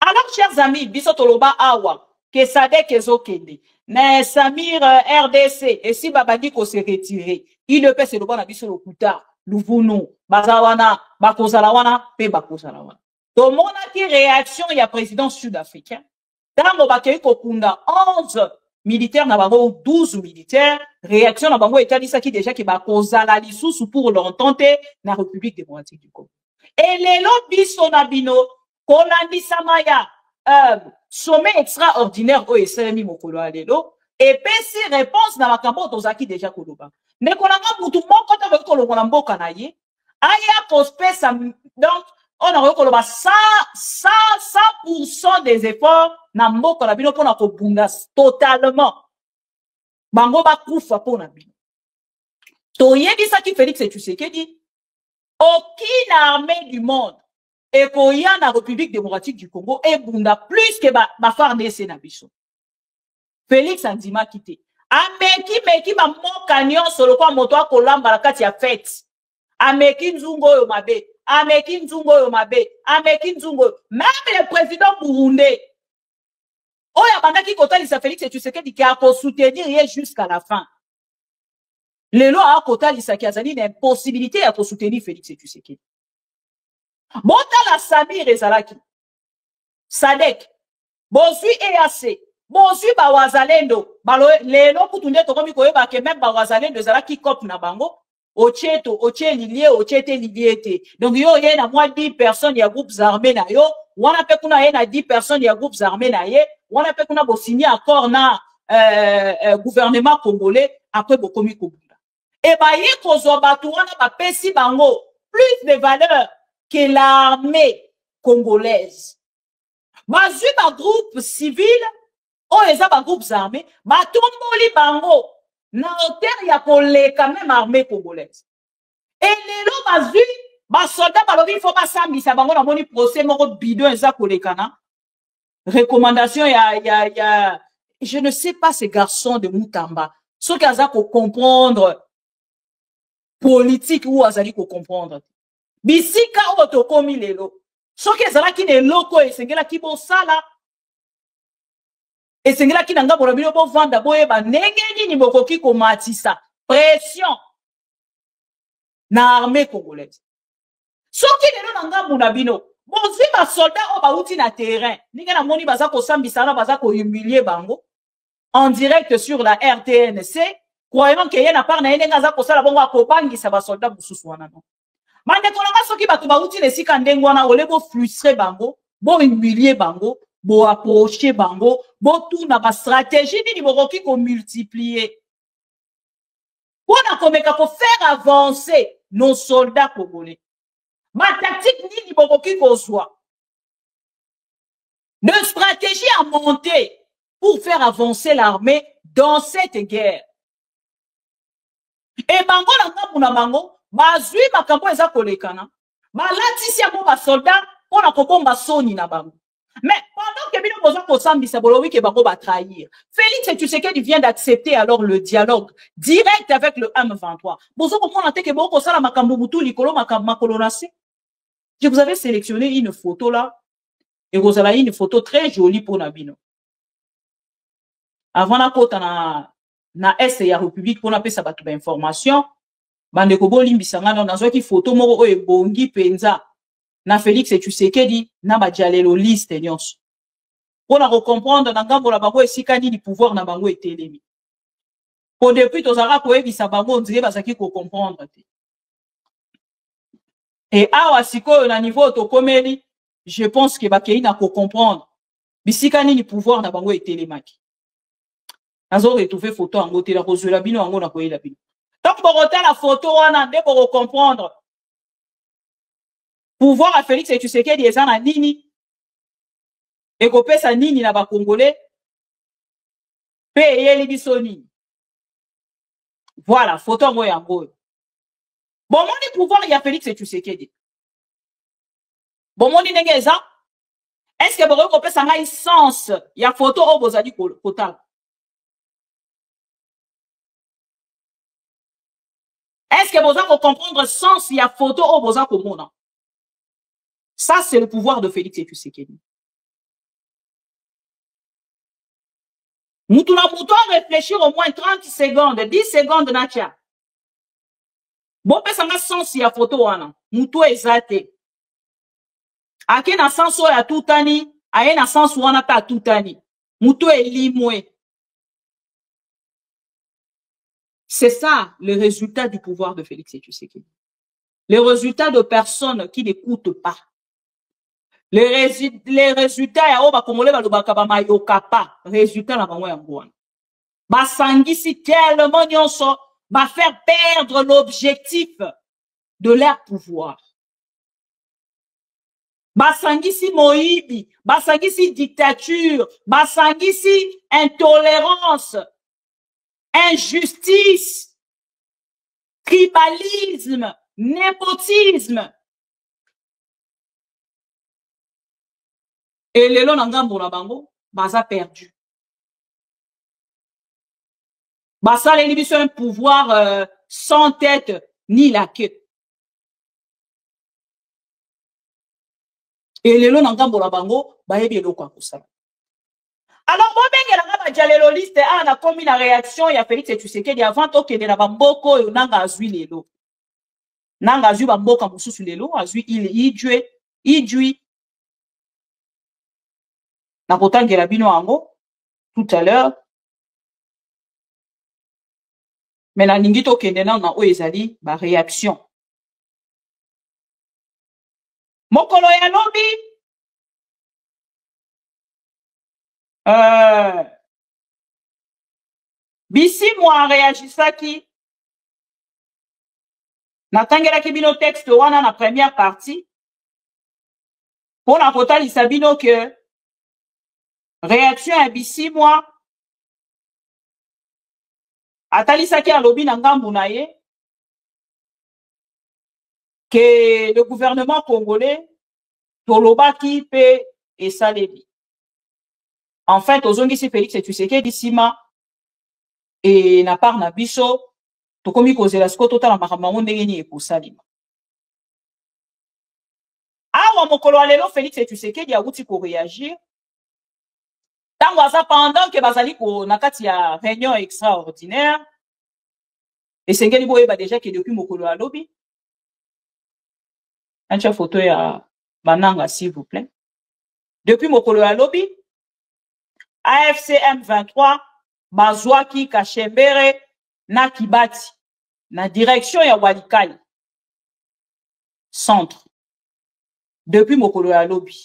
Alors, chers amis, Bisotoloba Awa, que Sadek Ezokende, na Samir RDC, et si Babadi ko se retirer, il ne peut se le bon à Bisolokuta, Louvuno, Bazawana, Bakozalawana, Pe Bakozalawana. Tout le monde a qui réaction, il y a président sud-africain. Dans le Bakei Kokunda, 11 militaires, na bango 12 militaires, réaction na bango état qui déjà qui va causer la lisusu pour l'entente na République démocratique du Congo. Et les lobbies nabino, Kolandi Samaya, sommet extraordinaire au SMI Mokolo Alelo, et pesi réponse na makambo tozaki déjà koloba. Ne konanga mutu moko ta beko kolonga mboka na ye, aya kospesa donc on a rekoloba 100% des efforts na mboka na bino pona ko bunda totalement. Bango ba kufa pona bino. Toyebisa ki Félix Tshisekedi, aucune armée du monde et koya na République démocratique du Congo et bunda plus que ba FARDC na biso. Félix Andima kité. Meki ba moka nyonso lokwa moto akolamba la kati ya fête. Ameki nzungo yo mabe. Ameki nzungo yo mabe. Ameki nzungo. Même le président burundais. Oya bandaki kotalisa Félix Tshisekedi qui a soutenir jusqu'à la fin. Lelo a kotalisa ki azali na impossibilité à soutenir Félix Tshisekedi. Bota la Samir ezalaki. Sadek. Bozui EAC. Bozui ba wazalendo. Lelo kutunde tokomi koyeba ke même ba wazalendo ezalaki kop na bango. Oche liliete. Donc, yo, y a moins 10 personnes, y a groupes armés na yo. Wana pe kuna y a 10 personnes, y a groupes armés na ye. Wana pe kuna bo signé accord na, gouvernement congolais, après bo komi kobunda. Et ba ye kozo batu wana ba pesi bango, plus de valeur que l'armée congolaise. Ba zui ba groupe civil, o eza ba groupes armés, ba tomboli bango. Na hauteur ya koleka même armée congolaise. Et lelo bazui ba soldat balobi faut pas sambisa bango na moni procès moko bidon eza kolekana. Recommandation ya je ne sais pas ces garçons de Mutamba. Ceux qui ont comprendre politique ou azali ko comprendre. Bisika o tokomi lelo. Soki ezalaki na eloko esengelaki bosala. Esengelaki na ngambo na bino bovanda boyeba ndenge nini bokoki komatisa pression na armée congolaise. Soki lelo na ngambo na bino bozwi basoldat o bauti na terrain ndenge na moni baza kosambisa na baza kohumilier bango en direct sur la RTNC, croyant que y a part na ndenge aza kosala bongo akobangisa basoldat mosusu wana non. Mande kolanga soki bato bauti na sika ndenge wana ole bo frustrer bango, bo humilier bango, bo approcher bango, bo tuna ba stratégie nini bokoki ko multiplier. Pona komeka ko faire avancer nos soldats congolais. Ma tactique nini bokoki kozwa. De stratégie à monter pour faire avancer l'armée dans cette guerre. Et bango na ngambu na bango, bazwi makambo eza kolekana, balatisi yango basoldat pona kobomba soni na bango. Mais pendant que bino boza kosambisa bolobi ke bango ba trahir, Félix Tshisekedi vient d'accepter alors le dialogue direct avec le M23. Bozo comprendre te ke boko kosala makambo butu likolo makolo na se. Je vous avais sélectionné une photo là, et vous avez une photo très jolie pour Nabino. Avant la côte na est ya République pour n'appeler ça batu d'information, bande kobo limbisanga na zoki photo moko oye bongi penza na Félix Tshisekedi na ba jalelo liste nyonso. Pour na comprendre na ngambo la bango esika ni pouvoir na bango etelemi. Pour depuis tozara ko ebisa bango ndire bazaki ko comprendre te. Et awa siko na niveau tokomeli, je pense que bakei na ko comprendre. Bisika ni pouvoir na bango etelemaki. Nazo retrouver photo en côté la kozula bino ango na koyela bino. Donc pour la photo wana nde pour comprendre. Pouvoir à Félix Tshisekedi eza na nini? Et kopesa nini na ba congolais? Pe yeli biso nini? Voilà, photo ngo yango. Bon moni pouvoir ya Félix Tshisekedi. Bon moni ndenge eza? Est-ce que boko kopesa ngai sens ya photo o bozali kotala? Est-ce que vous avez comprendre le sens de la photo ou vous avez compris? Ça, c'est le pouvoir de Félix Tshisekedi. Nous devons réfléchir au moins 30 secondes, 10 secondes, Natia. Bon, ça n'a sens de la photo, nous devons exalter. A quel sens à tout ani, a un sens où on a pas tout ani. Nous devons éliminer. C'est ça le résultat du pouvoir de Félix Tshisekedi. Le résultat de personnes qui n'écoutent pas. Les résultats ya oba komole ba lobaka ba mayoka pa. Résultat la bango yango. Ba sangisi tellement nyonso ba faire perdre l'objectif de leur pouvoir. Ba sangisi moibi, ba sangisi dictature, ba sangisi intolérance. Injustice, tribalisme, népotisme. Et les lois n'engambo na bango, baza perdu. Basa les libis un pouvoir sans tête ni la queue. Et les lois n'engambo na bango, baye bien quoi pour ça. Alors, bon, ben, jalelo liste, a commis la réaction, il y a Félix Tshisekedi avant que de la bamboko, et nanga azui lelo. Nanga azui bamboka mususu lelo, azui idui. Na kotange la bino ango, tout à l'heure. Mais la ningito kende na oezali, ba réaction. Mokolo ya lobi, Bisi moi réagissaki natangela ki bino texte wana na première partie pour la kotalisa bino que réaction à Bisi moi atalisaki alobi na ngambu na ye que le gouvernement congolais tolobaki pe esaleli. En fait, ozongisi Félix Tshisekedi sima et na part na biso tokomi kozela siko totala makambo yango ndenge nini ekosalima. Awa mokolo alelo Félix Tshisekedi awuti ko réagir. Tango aza pendant que bazali ko na kati ya réunion extraordinaire. Esengeli boyeba déjà que depuis mokolo alobi. Ancha photo ya bananga s'il vous plaît. Depuis mokolo alobi AFC M23 bazwaki Kashembere na Kibati na direction ya Walikali centre. Depuis mokolo ya lobby.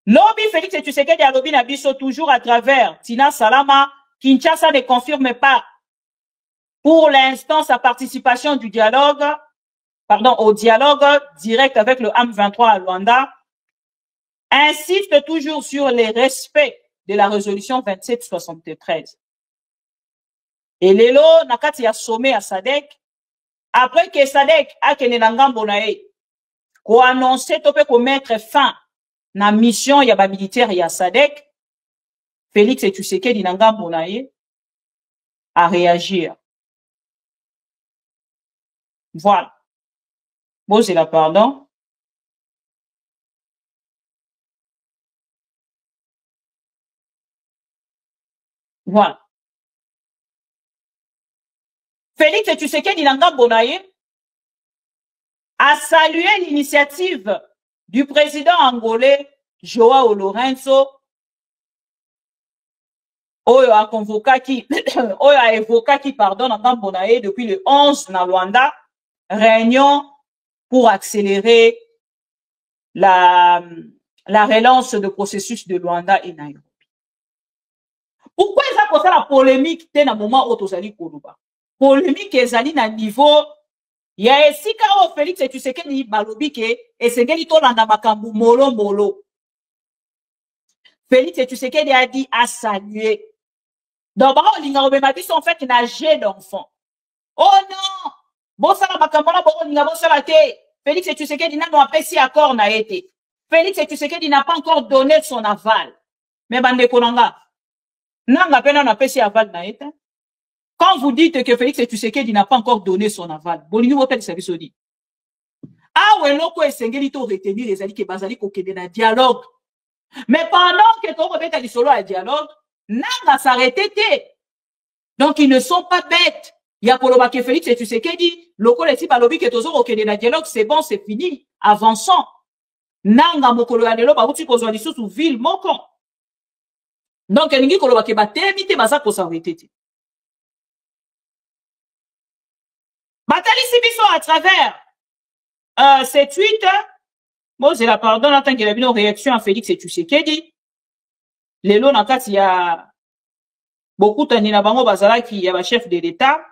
Lobby Félix Tshisekedi a lobby na biso toujours à travers Tina Salama. Kinshasa ne confirme pas pour l'instant sa participation au dialogue direct avec le M23 à Luanda. Insiste toujours sur les respects de la résolution 2773. Et lelo nakati ya sommet à Sadek. Après que Sadek a kene na ngambo na ye ko annoncer topé ko mettre fin na mission ya ba militaire ya Sadek, Félix Tshisekedi na ngambo na ye a réagir. Voilà. Bon, c'est la pardon. Voilà. Félix Tshisekedi na ngambo na ye a salué l'initiative du président angolais Joao Lourenço oyo a convoqué oyo a évoqué pardon na ngambo na ye depuis le 11 na Luanda, réunion pour accélérer la relance de processus de Luanda et Nairobi. Pourquoi ils ont posé la polémique te na moment où tozali koloba? Polémique ezali na niveau ya esika o Félix Tshisekedi balobi ke esengeli tolanda makambu molo molo. Félix Tshisekedi a dit à saluer. Donc ba linga obema biso en fait na jet d'enfant. Oh non! Bon ça la makambo na bon linga bon ça la te. Félix Tshisekedi n'a pas apprécié accord na été. Félix Tshisekedi n'a pas encore donné son aval. Mais bande konanga. Nanga pena na apprécié aval na été. Quand vous dites que Félix Tshisekedi n'a pas encore donné son aval, bolingi wotel service odi. Ah ouais, loko esengeli to retenir les alliés bazali ko kende na dialogue. Mais pendant que to rebeta li solo à dialogue, nanga s'arrêter te. Donc ils ne sont pas bêtes. Il y a pour le que Félix Tshisekedi, loko les types alobi que tozo ko kende na dialogue, c'est bon, c'est fini, avançons. Nanga mokolo ya lelo ba uti ko zwa lisusu ville moko. Donc elingi ko loba ke ba temite baza ko s'arrêter te. Batali Sibiso à travers ces tweets, bon, c'est la pardon, en tant qu'il y a une réaction à Félix Tshisekedi. Les lots, en cas, il y a beaucoup de Nina Bango Bazala qui est le chef de l'État.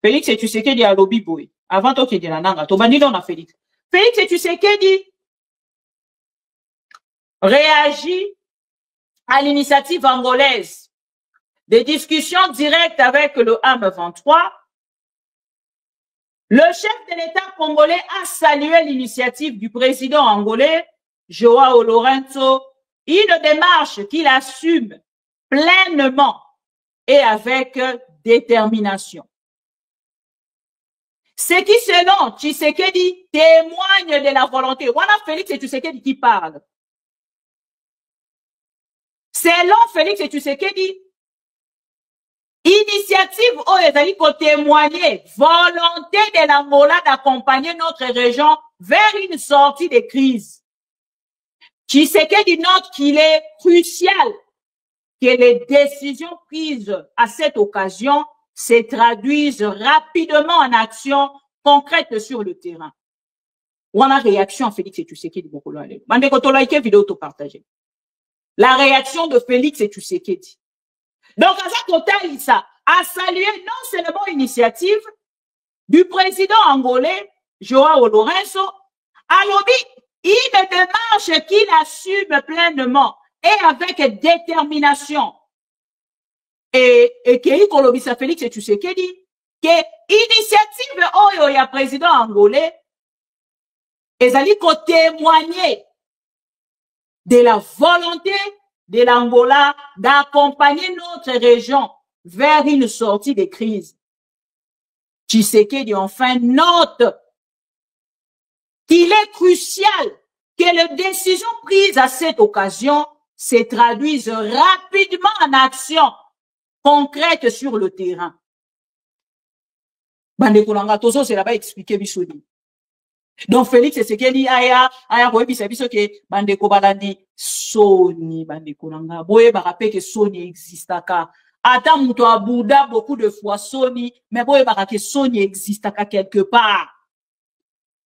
Félix Tshisekedi a lobby boy. Avant toi qui est de la nanga, to bandi on a Félix. Félix Tshisekedi réagit à l'initiative angolaise des discussions directes avec le M23, le chef de l'État congolais a salué l'initiative du président angolais, Joao Lourenço, une démarche qu'il assume pleinement et avec détermination. Ce qui, selon Tshisekedi, témoigne de la volonté. Voilà Félix Tshisekedi qui parle. Selon Félix Tshisekedi, initiative où les alliés ont témoigné volonté de l'Angola d'accompagner notre région vers une sortie de crise. Tshisekedi note qu'il est crucial que les décisions prises à cette occasion se traduisent rapidement en actions concrètes sur le terrain. On a réaction à Félix Tshisekedi. La réaction de Félix Tshisekedi. Donc, à ce total, ça a salué non seulement l'initiative du président angolais, Joao Lourenço, a lobby une démarche qu'il assume pleinement et avec détermination. Et qui lobby ça Félix Tshisekedi, que initiative oyo ya président angolais, ezali ko témoigner de la volonté de l'Angola d'accompagner notre région vers une sortie de crise. Tshisekedi enfin note qu'il est crucial que les décisions prises à cette occasion se traduisent rapidement en actions concrètes sur le terrain. Bandeko nanga tozo c'est là-bas expliquer bisodi. Donc Félix Tshisekedi aya koyebisa biso ke bandeko balandi soni bandeko nanga boye ba rappelle que soni existaka. Ata muto abuda beaucoup de fois soni mais boye ba que soni existaka quelque part.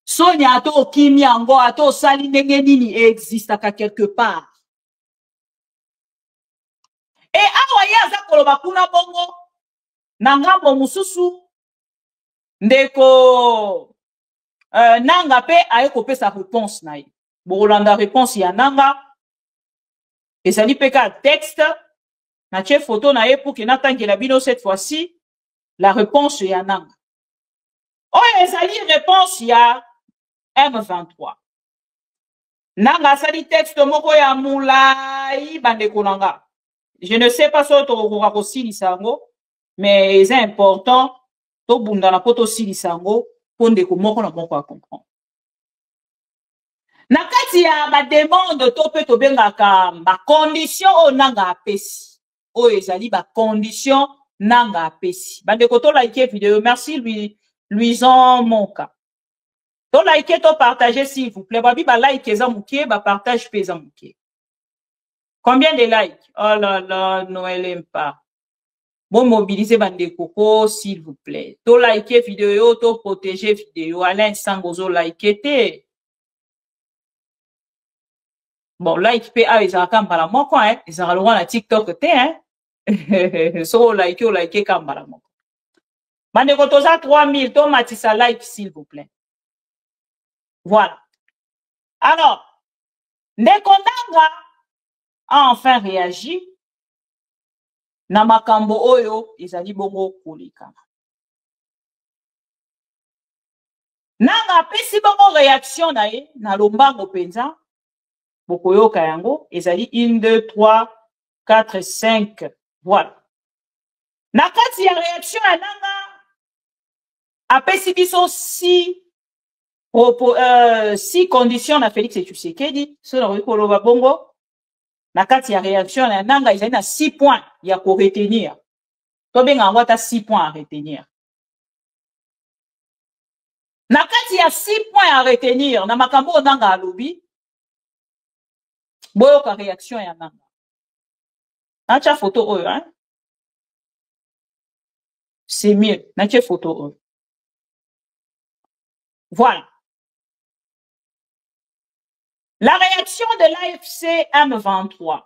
Soni ato kimi ango ato sali ndenge nini existaka quelque part. Et awa ya za koloba kuna bongo na ngambo mususu ndeko nanga pe aye kopesa réponse na ye. Bolanda réponse ya nanga ezali pe ka texte na tie photo na ye pour que natangela bino cette fois-ci la réponse ya nanga. Oyo ezali réponse ya M23. Nanga sali texte moko ya mulai bandeko nanga. Je ne sais pas si on va silisa ngo, mais c'est important to bunda na poto silisa ngo pour ndeko moko na moko a comprendre. Na kati ya ba demande to pe to bengaka ba condition o nanga apesi. O ezali ba condition nanga apesi. Bandeko to like vidéo, merci Luison Monka. To like to partager s'il vous plaît. Babi ba like eza mukie, ba partage pe eza mukie. Combien de likes? Oh là là, Noël aime pas. Bon, mobilisez bande coco, s'il vous plaît. To like vidéo, to protéger vidéo. Alain Sangozo like te. Bon, like PA, ils ont kambala moko, hein. Ils ont le droit à TikTok te, hein. So like ou like kambala moko. Bande kotoza 3000, to matisa like, s'il vous plaît. Voilà. Alors, Ndekondanga a enfin réagi na makambo oyo ezali bongo kolekana. Nanga pesi bongo réaction na ye na lombango penza bokoyoka yango ezali 1 2 3 4 5 voilà. Na kati ya réaction ya nanga apesi biso si conditions na Félix Tshisekedi so na koloba bongo. Na kati ya réaction na nanga izali na 6 points ya ko retenir. To benga ngo ta 6 points à retenir. Na kati ya 6 points à retenir na makambo nanga alobi. Boyo ka réaction ya nanga. Nacha photo oyo hein. C'est mieux. Nacha photo oyo. Voilà. La réaction de l'AFC M23.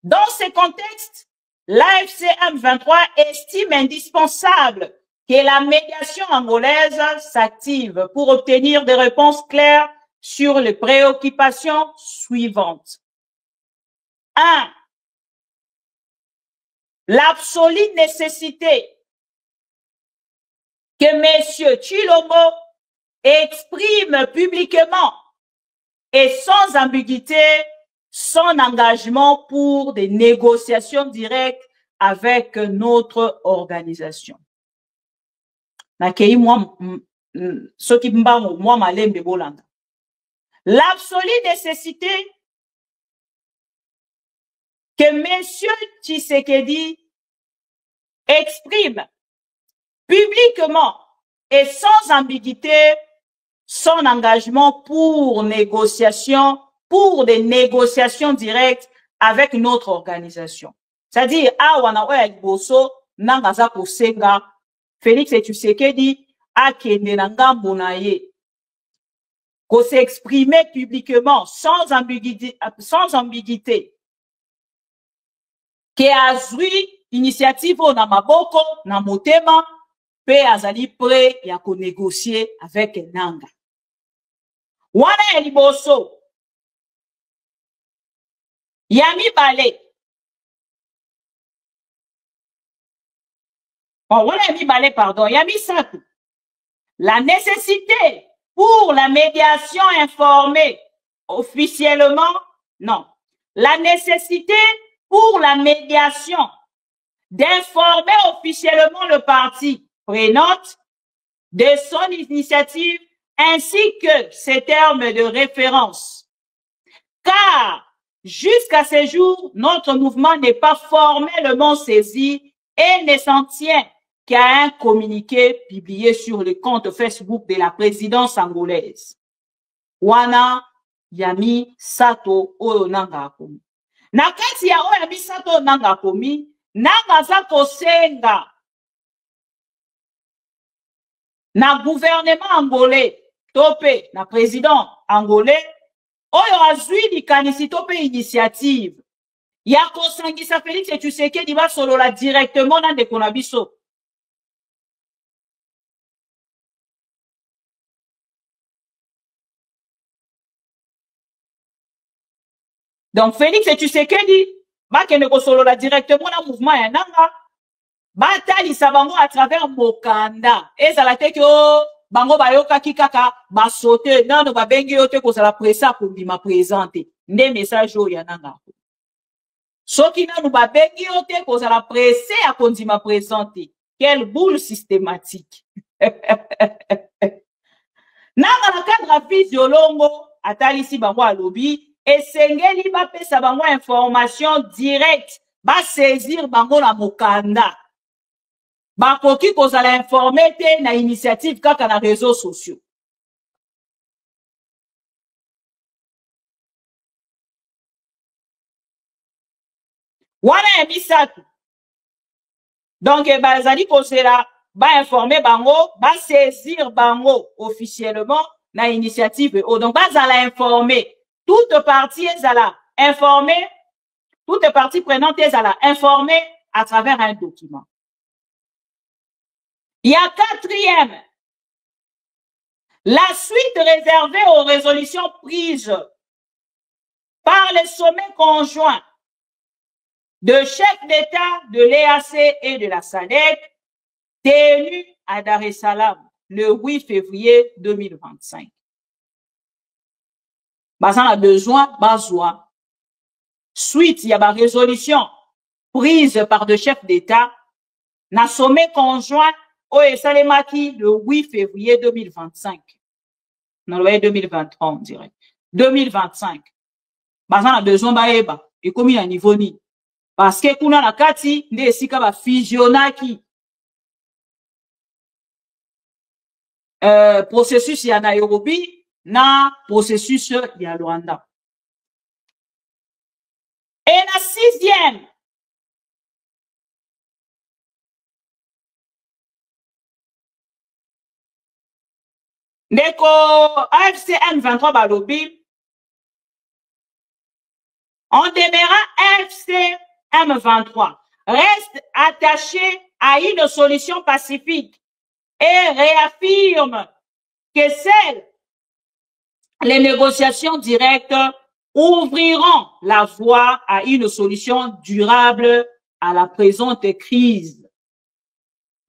Dans ce contexte, l'AFC M23 estime indispensable que la médiation angolaise s'active pour obtenir des réponses claires sur les préoccupations suivantes. 1. L'absolue nécessité que M. Tshilombo exprime publiquement et sans ambiguïté son engagement pour des négociations directes avec notre organisation. L'absolue nécessité que M. Tshisekedi exprime publiquement et sans ambiguïté son engagement pour des négociations directes avec notre organisation. C'est-à-dire, Félix Tshisekedi a kende na ngambo na ye ko s'exprimer publiquement sans ambiguïté que azwi initiative na maboko na motema pe azali prêt ya ko négocier avec nanga. Wana ya liboso Yami Balé. Oh, voilà Yami Balé, pardon. Yami Sakou. La nécessité pour la médiation informée officiellement, non. la nécessité pour la médiation d'informer officiellement le parti prenante de son initiative ainsi que ses termes de référence. Car jusqu'à ce jour, notre mouvement n'est pas formellement saisi et ne s'en tient qu'à un communiqué publié sur le compte Facebook de la présidence angolaise. Wana Yami Sato oyo nanga akomi. Na kati ya oyo Yami Sato nanga akomi, nanga za kosenga na gouvernement angolais, tope na président angolais, oyo azwi likanisi tope initiative ya kosangisa Félix Tshisekedi basolola directement na ndeko na biso. Donc Félix Tshisekedi bakende kosolola directement na mouvement ya nanga batalisa bango à travers mokanda ezala te ke bango bayokaki kaka basote nano babengi yo te kozala presa kondima présente nde message oyo ya nanga soki nanu babengi yo te kozala pressé à kondima présente. Quelle boule systématique. Nanga na cadre physiolongo atalisi bango alobi esengeli bapesa bango information directe ba saisir bango na mokanda bakoki kozala informé te na initiative kaka na réseaux sociaux. Wana ya misatu. Donc bazali kozela ba informer bango ba saisir bango officiellement na initiative o donc bazala informer toute partie ezala informer toute partie prenante ezala informer à travers un document. Il y a quatrième, la suite réservée aux résolutions prises par les sommets conjoints de chefs d'État de l'EAC et de la SADC tenus à Dar es Salaam le 8 février 2025. Bazan a besoin, bazwa. Suite, il y a une résolution prise par des chefs d'État na sommet conjoint au Salemaki le 8 février 2025. Non, le 2023, on dirait. 2025. Bazan a besoin baeba. Et comme il a niveau ni. Parce que kuna na kati, nde esika ba fusionnaki. Processus ya Nairobi, na processus ya Luanda. Et la sixième, ndeko AFC M23 balobi, en demeurant AFC M23 reste attaché à une solution pacifique et réaffirme que les négociations directes ouvriront la voie à une solution durable à la présente crise.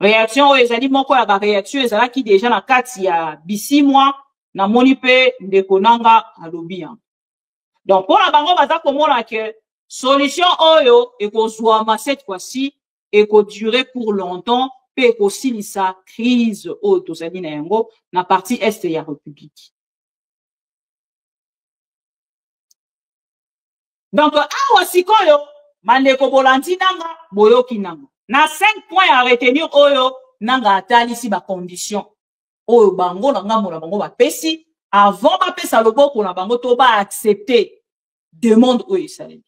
Réaction ezali moko ya ba réaction ezala ki déjà na kati ya bisi mois na moni pe ndeko nanga alobi. Donc pour la bango baza komona que solution oyo ekozwama cette fois-ci ekodurer pour longtemps pe ekosilisa crise oyo tozali na yango na partie est ya République. Donc awa sikoyo mandeko bolandi nanga boyoki nanga. Na 5 points à retenir oyo nanga atalisi ba condition oyo bango na ngambo na bango ba pesi avant ba pesa loboko na bango to ba accepter demande oyo esalemi.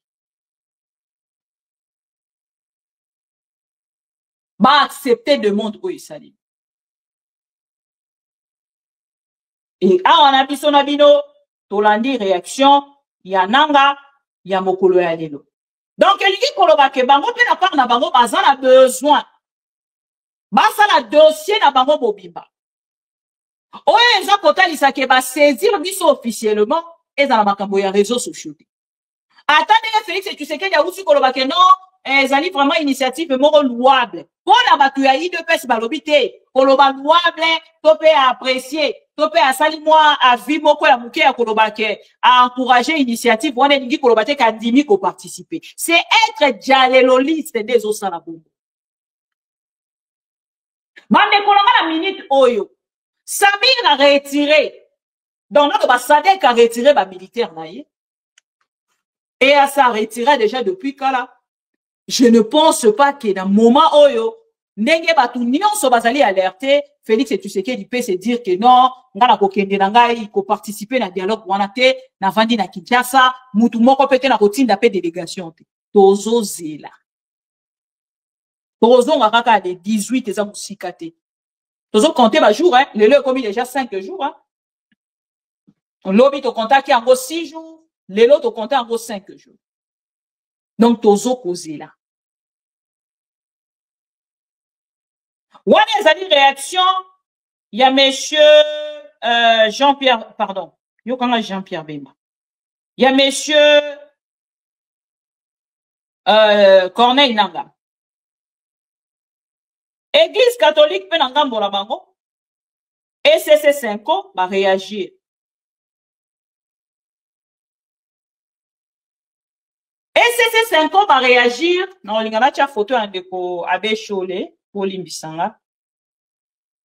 Ba accepter demande oyo esalemi. Et awa na biso na bino tolandi réaction ya nanga ya mokolo ya lelo. Donc, il dit que bango pe na part na bango bazan a besoin. Basa la dossier na bango bobimba. Oye, eza kotalisa ke ba saisir biso officiellement eza na makambo ya réseaux sociaux. Attendez Félix Tshisekedi a usi koloba ke non, ezali vraiment initiative moko louable. Pour la batu ya IDPS balobi te, koloba louable, tope apprécier, tope asali moi a vi moko ya muke ya koloba ke a encourager initiative wana ningi koloba te ka dimi ko participer. C'est être dialéloliste des osala bongo. Bande kolonga la minute oyo. Samir a retiré. Donc notre Sadek a retiré ba militaire naïe. Et à ça retiré déjà depuis kala. Je ne pense pas que dans le moment oyo ndenge batu nyonso bazali alerté Félix Tshisekedi peut se dire que non ngana ko kende na ngai ko participer na dialogue wana te na vandi na Kinshasa mutu moko pete na kotinda pe délégation te tozo zela tozo ngaka les 18 eza musika te tozo compter ba jour hein lelo comme déjà 5 jours hein lobi to compter ki ango 6 jours lelo to compter ango 5 jours donc tozo kozela. Wana ezali réaction, il y a monsieur Jean-Pierre, pardon, yokanga Jean-Pierre Bemba. Il y a monsieur Corneille Nanga. Église catholique pe ngambo la bango. SCC5 va réagir. SCC5 va réagir. Non, lingana tia photo en deko abe Cholé. Pour limbisanga.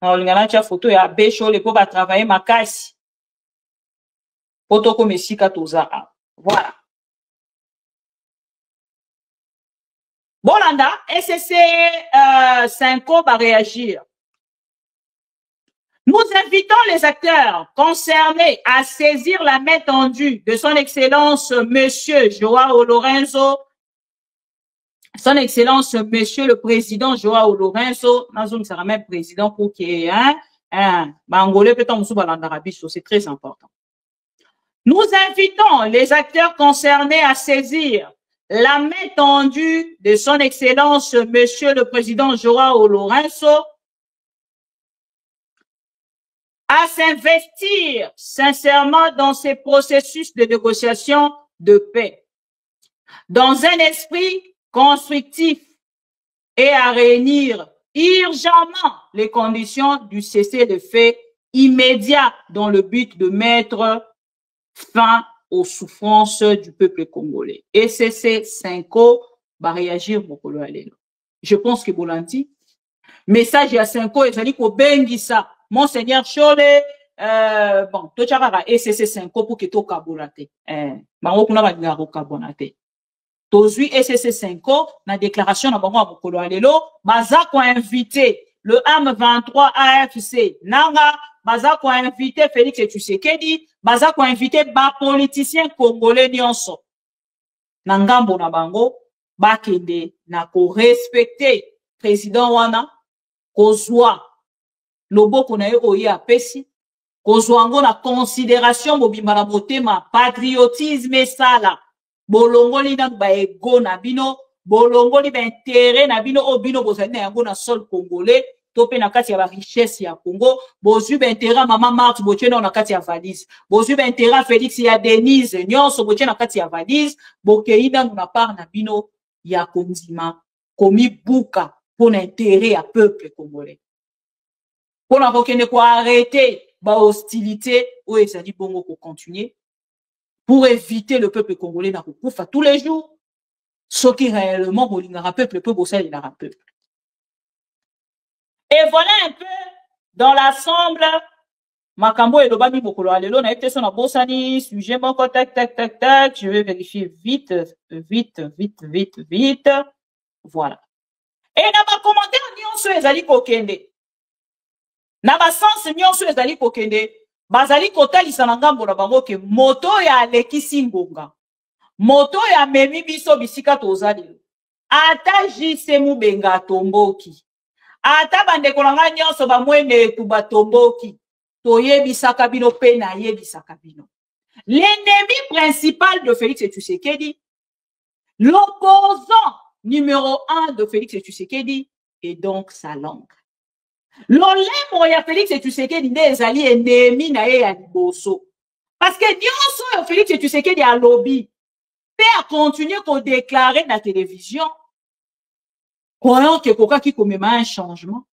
On a une photo ya Béchole pour travailler ma casse. Photo comme ici katoza. Voilà. Bolanda, SCC 5 va réagir. Nous invitons les acteurs concernés à saisir la main tendue de son excellence monsieur Joao Lorenzo. Son Excellence, Monsieur le Président Joao Lorenzo, Nazoum sera même président pour qu'il y ait Bangolais peut-on c'est très important. Nous invitons les acteurs concernés à saisir la main tendue de Son Excellence, Monsieur le Président Joao Lorenzo, à s'investir sincèrement dans ces processus de négociation de paix, dans un esprit constructif et à réunir urgemment les conditions du cessez-le-feu immédiat dans le but de mettre fin aux souffrances du peuple congolais. Et c'est 5 va réagir mokolo alelo. Je pense que Bolanti message ya 5 ezali ko bengisa Monseigneur Cholé bon to chakara SCC 5 pour que to kabolate bango kuna ba ngaro kabonate. Tozui SCC 5 na déclaration na bango mokolo alelo baza ko inviter le M23 AFC nanga baza ko inviter Félix Tshisekedi baza ko inviter ba politiciens congolais nyonso na ngambo na bango bakende na ko respecter président wana kozwa loboko na ye oye apesi kozwa ngo na considération mobimba na motema patriotisme sala bolongoli na ba ego na bino bolongoli ba intérêt na bino o bino bozali na yango na sol congolais to pe na kati ya ba richesse ya Congo bozwi ba intérêt mama Marthe botiena na kati ya valise bozwi ba intérêt Félix ya Denise nyonso botiena na kati ya valise bokeina na part na bino ya kondima komi buka pour l'intérêt à peuple congolais pour na kokende ko arrêter ba hostilité ou ezali bongo ko continuer pour éviter le peuple congolais na kokufa tous les jours ce qui réellement bolingara peuple peut bosser la peuple. Et voilà un peu dans l'ensemble makambo et lobami mokolo alelo na été son bosani sujet moko tac tac tac tac je vais vérifier vite voilà. Et na ba commentaire nyonso ezali kokende na ba sens nyonso ezali kokende bazali kotalisa na ngambo na bango ke moto ya Alekisi Ngonga moto ya memi biso bisika tozali ata jise mubenga tomboki ata bandeko na nga nyonso bamwene tu batomboki toyebisaka bino pe na yebisaka bino. L'ennemi principal de Félix Tshisekedi, l'opposant numéro 1 de Félix Tshisekedi est donc sa langue. L'olemo ya Félix Tshisekedi nde ezali ennemi na ye ya liboso. Parce que nyonso ya Félix Tshisekedi a lobby pe a continué ko déclarer na télévision croyant que koka qui commet un changement.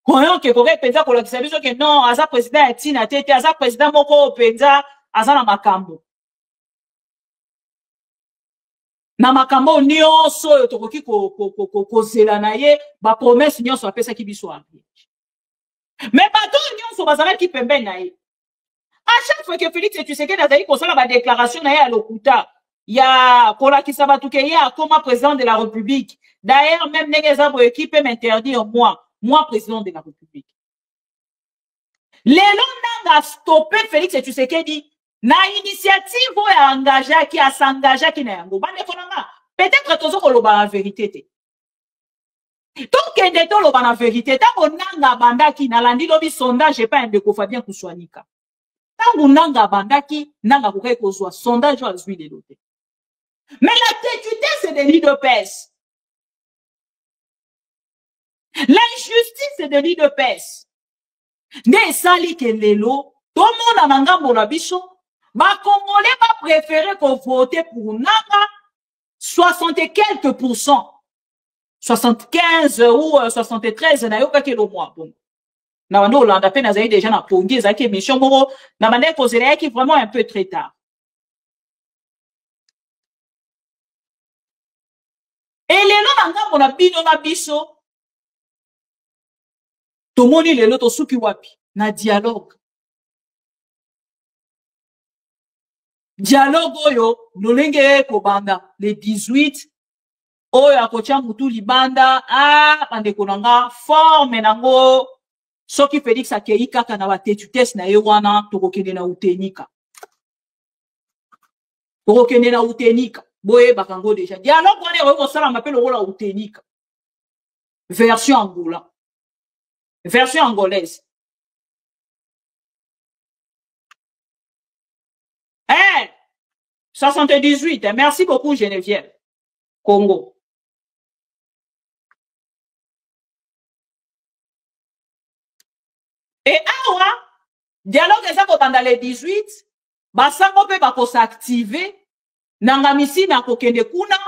Croyant que koka penza ko lakisa biso que non, aza président etina tete, aza président moko penza aza na makambo. Na makambo nyonso yo tokoki kozela na ye ba promesse nyonso apesa ki biso ari. Mais bato nyonso bazala ki pembeni na ye. À chaque fois que Félix Tshisekedi azali kosala ba déclaration na ye à lokuta, ya kolakisa batu ke ye akoma président de la République. D'ailleurs même ndenge eza bo équipe m'interdire moi président de la République. Lelo nanga stopper Félix Tshisekedi na initiative ya engagé qui a s'engagé qui na yango bande konanga peut-être tozo koloba la vérité te donc ende to loba la vérité tango nanga bandaki na landi lobi sondage pas ndeko Fabien Kuswanika tango nanga bandaki nanga kokai kozwa sondage wa zwi lelo te mais la têtuité c'est des lits de pèse, l'injustice c'est des lits de pèse ne sali ke lelo to mona na ngambo na biso. Ma Congolais va préférer qu'on vote pour Nanga 60 et quelques %. 75 ou 73 na yoka ke lo mois. Bon. Na wando Hollande pe na zayi déjà na pongi zaki émission moro na mande kozela qui vraiment un peu très tard. Et lelo na ngambo na bino na biso to moni lelo to suki wapi na dialogue. Dialogue oyo nolenge kobanda le 18 oyo akocha mutu libanda bande konanga forme nango soki Félix akei kaka na batetutesse na ye wana tokokende na utenika boye bakango déjà dialogue wana oyo kosala mapelo ola utenika version angola version angolaise. 78, merci beaucoup Geneviève. Congo. Et awa, dialogue eza kobanda le 18, basango pe bako s'activer, nanga misi na kokende kuna,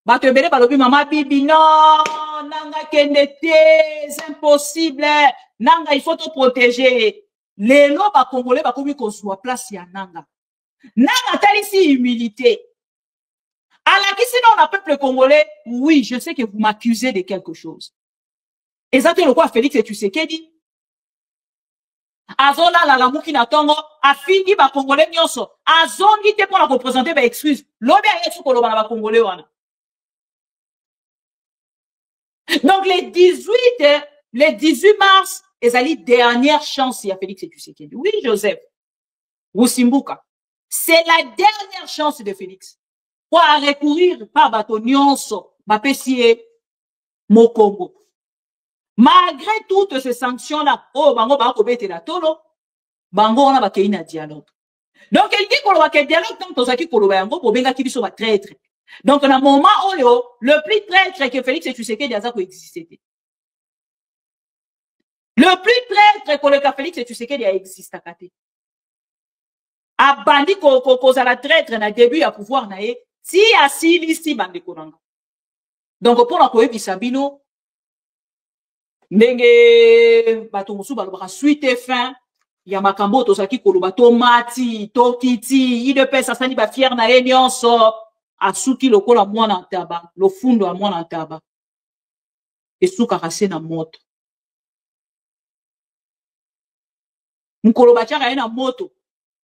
bato ebele balobi mama bibi, non, nanga kende te, c'est impossible, nanga il faut te protéger. Lelo ba Congolais bakomi kozwa place ya nanga. Nanga talisi humilité. Alors sinon on a peuple congolais, oui, je sais que vous m'accusez de quelque chose. Et ça, le quoi Félix Tshisekedi Azona la lamuki na tongo, afindi ba Congolais nyonso, azongi te pour la représenter ba excuse. Lobi a yesu koloba na ba Congolais wana. Donc les 18 mars, ezali dernière chance ya Félix Tshisekedi. Oui, Joseph. Rusimbuka. C'est la dernière chance de Félix. Pour recourir par bato nyonso, ba pesie mo Congo. Malgré toutes ces sanctions-là, oh, bango ba kobete la tolo, bango on a ba keina dialogue. Donc, il dit qu'on va que dialogue, tant tozaki koloba yango, pour benga kibiso ba traître. Donc, dans le moment où le plus traître que Félix Tshisekedi a existé. Le plus traître que le Félix Tshisekedi a existé. A bandi ko za la traître na début à pouvoir na ye, si asili si bande konanga. Donc, pour la koyebi sabino, ndenge bato mosu balobaka suite fin ya makambo tozaki koloba to mati to kiti ide pesa sani ba fier na ye nyonso asuki lokola mwana ntaba lo fundo ya mwana ntaba esuka kase na moto mukolo bachaka ye na moto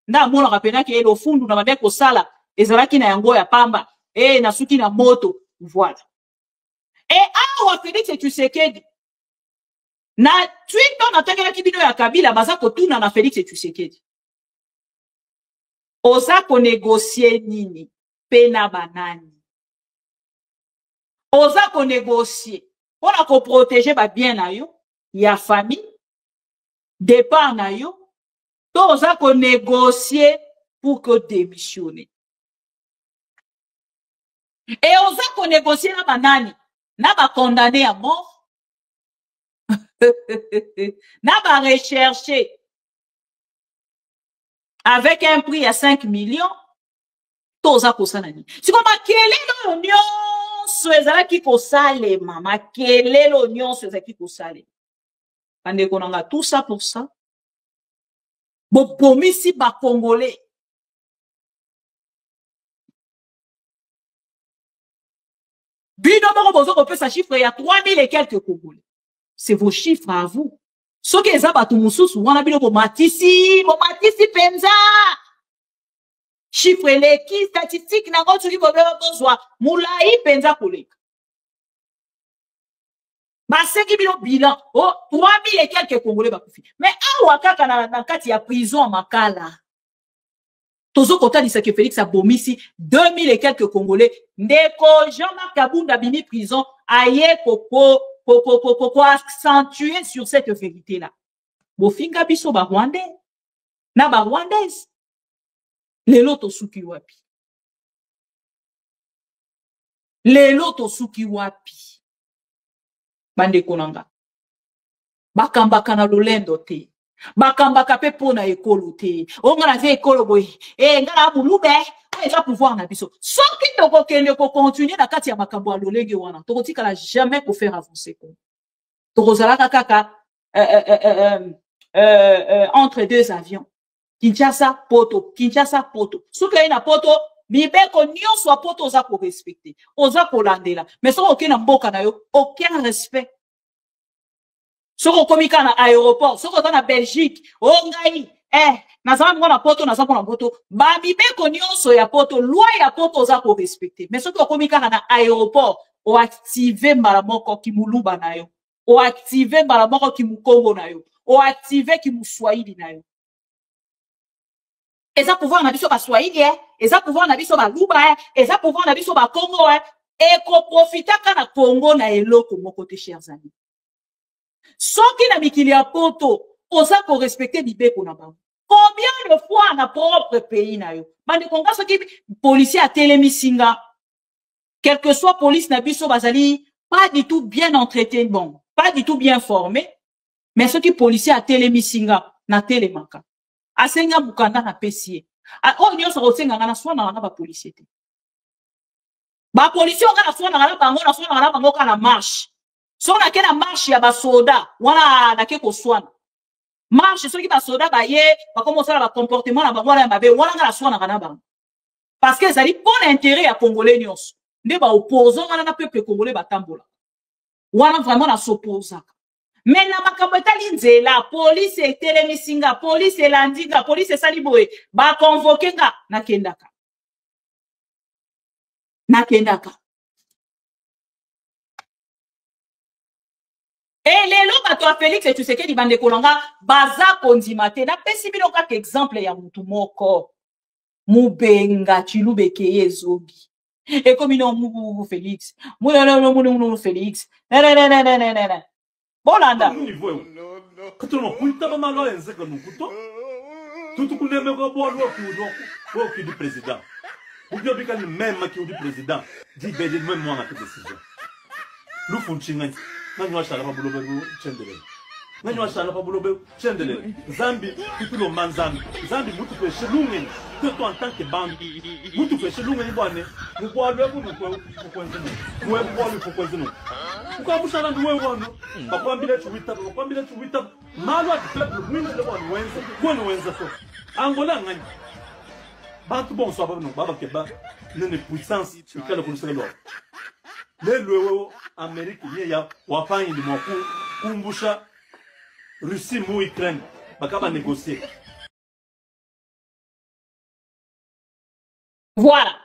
nda mona kapena ke lo fundo na bande ko sala ezalaki na yango ya pamba na suki na moto voilà. Et awa Félix Tshisekedi na twito na tangela kibino ya Kabila baza kotuna na Félix Tshisekedi. Oza ko négocier nini pena banani. Oza ko négocier pona ko protéger ba bien na yo ya famille départ na yo to oza ko négocier pour que démissionner. Et oza ko négocier na banani na ba condamné à mort. N'a pas recherché avec un prix à 5 millions. Toza kosanani. Si comme kelelo nyonso ezalaki kosalema makelelo nyonso ezalaki kosalema bandeko nanga tout ça pour ça bobomisi bakongolais bino moko bozo kopesa chiffre ya 3000 et quelques congolais c'est vos chiffres à vous soki eza bato mosusu wana bino bomatisi penza chiffre eleki statistique nango soki bozwa molai penza koleka basengi bino bilan 3000 et quelques congolais bakufi mais awa kaka na kati ya prison makala tozo kotalisa ke Félix abomisi 2000 et quelques congolais ndeko Jean-Marc Kabunda bini prison aye ko accentuer sur cette vérité là bofinga biso ba rwandais na ba rwandaise lelo tosuki wapi bandeko nanga bakambaka na lolendo te bakambaka pe pona ekolo te onga na ekolo boy ngala bulube eza pouvoir na biso soki tokokende ko continuer na kati ya makambo ya lolenge wana tokotikala jamais ko faire avancer ko tokozalaka kaka entre deux avions Kinshasa poto soki na poto mibeko nyonso a poto oza ko respecter oza ko landela mais soki okena mboka na yo aucun respect soko komika na aéroport soko na Belgique ngai nazama mwana poto ba mibeko nyonso ya poto loi ya poto oza ko respecter mais soko komika na aéroport o activer malamoko ki mulumba na yo o activer malamoko ki mukongo na yo o activer ki muswahili na yo eza pouvoir na biso ba swahili eza pouvoir na biso ba luba eza pouvoir na biso ba Congo ko profitaka na Congo na eloko moko te chers amis soki na mikili ya poto oza ko respecter bibeko na bango combien de fois na propre pays na yo bande konga soki policier a telemisinga quel que soit police na biso bazali pas du tout bien entretenu bon pas du tout bien formé mais soki policier a telemisinga na telemaka asenga mukanda na pesie nyonso kosenga na swana na ba policier te ba policier nga na swana na bango kana marche so na kena marche ya ba soda wana na ke ko swana marche soki ba soda ba ye ba commencer ba comportement na bango wana mabe wana nga na swana kana bango parce que ça dit pour l'intérêt ya congolais nyonso nde ba opposant wana na peuple congolais batambola wana vraiment na s'opposa mais na makambo etali nzela police etelemisinga police elandinga police esali boye ba convoquer nga nakendaka lelo bato ya Félix et Tshisekedi bandeko nanga baza kondima te na pesi bino kaka exemple ya mutu moko mubenga chilubeke yezobi ekomi no mu Félix mu Félix bolanda kato no kuita ba malo enze ka nukuto tutu kuneme ko bolo ko ki du président ou bien bika ni même ki du président di bede même moi na décision lu funchinga nanywa shala babulobe chendele nanywa shala babulobe chendele zambi tutu manzambi zambi mutu ko shelungen to en tant que bandi mutu ko shelungen bwane mubwalo ko nzino ukabushala ndiwe wona bakwambile chuwita malo atipleple mwinzi le bwana wenza kwani wenza so angola ngani bantu bon so baba keba nene puissance ikala kunisela lo lelo Amérique ya wafanyi ndi mwaku kumbusha Russie mu Ukraine bakaba négocier voilà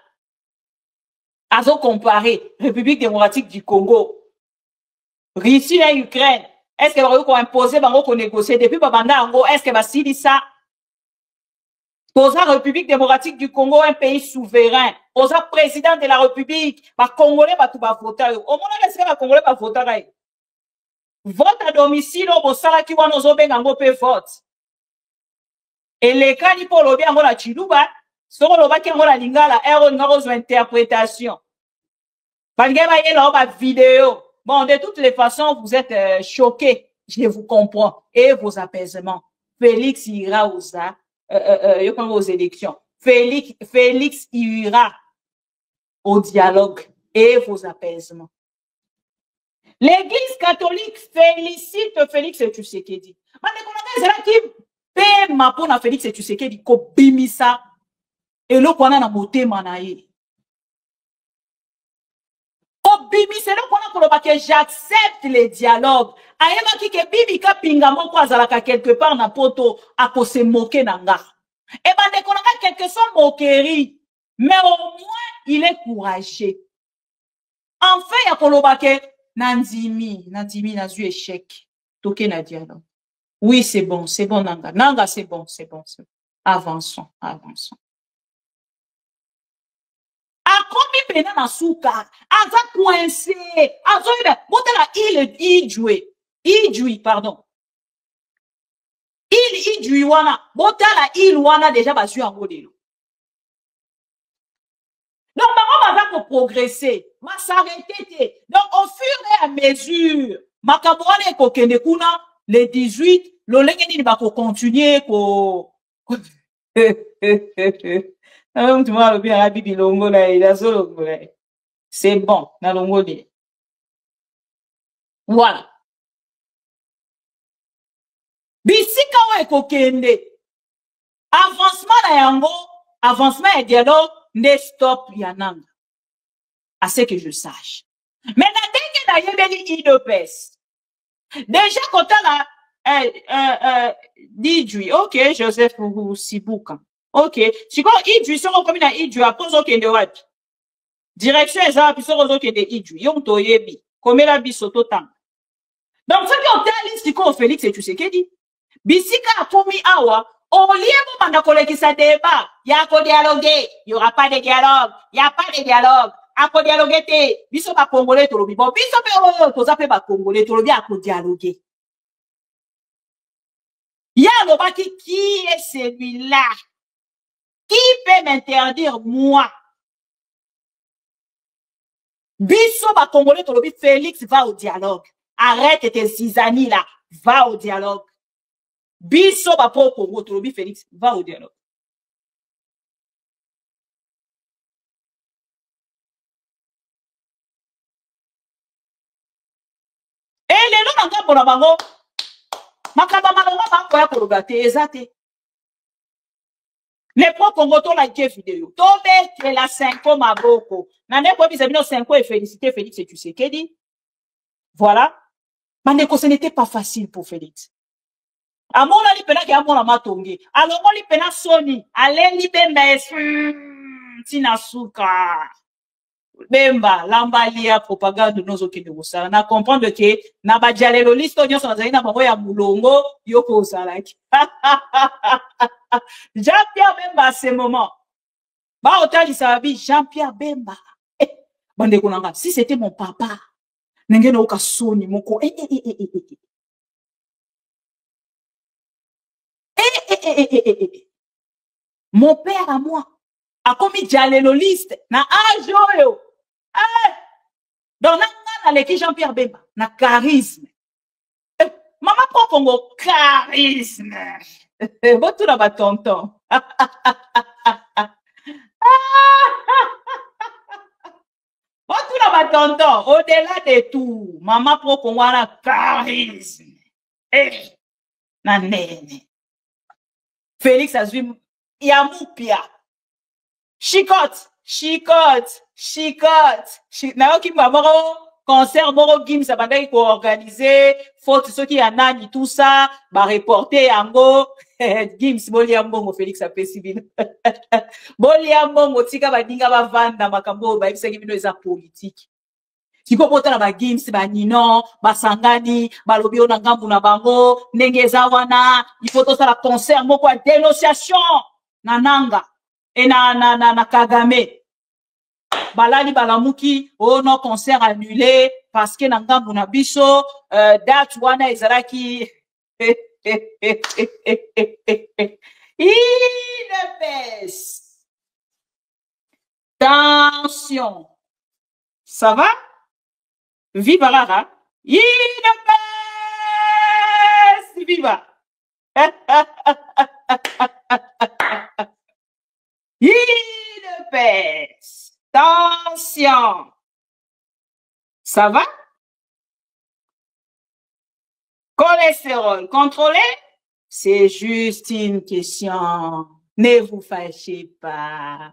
azo comparer République démocratique du Congo Russie et Ukraine est-ce que va ko imposer bango ko négocier depuis babanda ngo est-ce que va sili ça Osa République démocratique du Congo, un pays souverain. Osa président de la République. Ba Congolais ba tout ba voter. Au moins laisser ba Congolais ba voter. Vote à domicile au Bosala qui wana ozo benga ngo pe vote. Et les kani pour lobi ngo la chiluba, soko loba ki ngo la lingala ero ngo zo interprétation. Balge ba yela ba vidéo. Bon, de toutes les façons, vous êtes choqués. Je vous comprends. Et vos apaisements. Félix ira osa. Aux élections. Félix ira au dialogue et vos apaisements. L'Église catholique félicite Félix Tshisekedi. Pema pona Félix Tshisekedi ko bimisa eloko wana na motema na ye. Ko bimisa eloko wana koloba ke j'accepte les dialogues. Ayeba ki ke bibi ka pinga moko azalaka quelque part na poto ako se moquer na nga. Et bande konaka quelque soit moquerie, mais au moins il est courageux. Enfin ya koloba ke nandimi nazu échec. Toke na dialogue. Oui, c'est bon, Nanga. Nanga, c'est bon. Avançons. Akomi pena na suka, aza coincé, azo ida, botela Idjui, pardon. Idjui wana, botela wana déjà basu yango lelo. Donc, maman va pour progresser, ma s'arrêter. Donc, au fur et à mesure, ma kabouane kokende kuna, le 18, le lengeni va continuer ko. C'est bon, na longo de. Voilà. Bisika wa kokende. Avancement na yango, avancement et dialogue, ne stop yananga. À ce que je sache. Mais na denge na yebeli idopes. Déjà, quand on a Idjui, ok, Joseph Sibouka. Ok, si quand Idjui, si on comme na Idjui, après on de wapi. Direction exact, puis on de Idjui, yon to yebi, comme la bisoto tang. Donc, ce qui on t'a dit, c'est qu'on Félix et tu sais qu'est dit. Bisika a commis awa, au lieu de manda collègue sa débat, y a qu'au dialoguer, y aura pas de dialogue, y a pas de dialogue. Ako dialoguer te, biso ba congolais tolobi. Bon, biso pe to zape ba congolais tolobi ako dialoguer. Ya lobaki qui est celui-là? Qui peut m'interdire moi? Biso ba congolais tolobi Félix va au dialogue. Arrête tes zizani là, va au dialogue. Biso ba pro Congo tolobi Félix va au dialogue. Et les gens n'ont pas bango. Makaba malonga bango ya kologate ezate. Les pro Congo to like vidéo. To mettre la 5 maboko. Na ne ko bizabino 5 et féliciter Félix Tshisekedi. Voilà. Mandeko, ce n'était pas facile pour Félix. Amona li pena ki amona matongi. Alors on li pena soni. Allez li bembe tina suka. Bemba, lambalia, propagande, nozo ki de wosala. Na comprendre que, na badjalelo listo, nyon sa nazali na bango ya mulongo, yoko osalaki. Jean-Pierre Bemba, à ce moment. Ba otali sababi, Jean-Pierre Bemba. Bande konanga, si c'était mon papa, nenge na oka soni, moko, Mon père à moi, a commis djalelo liste, na ajoyo. Donc, na leki Jean-Pierre Bemba, na charisme. Maman prend Congo, charisme. Bon, tout là-bas, tonton. Bon, tout là-bas, tonton. Au-delà de tout, maman prend Congo, na charisme. Na nene. Félix a vu, Yamoupia. Chicote. Na qui m'a concert moro Gims ça va ko organiser faute ceux qui en a tout ça ba reporter ango Gims boliambo Félix a civil boliambo tika ba dinga ba vanda makambo ba ibisa kibino eza politique siko pota na ba Gims ba nino ba sangani ba lobi ona ngambu na bango ndenge eza wana il faut to ça la concert moko a dénonciation na nanga et na Kagame. Balali balamuki, oh non, concert annulé, parce que nangambu na biso, date wana ezalaki. Il baisse. Tension. Ça va? Viva Rara. Il baisse. Viva. Il baisse. Tension. Ça va? Cholestérol contrôlé? C'est juste une question. Ne vous fâchez pas.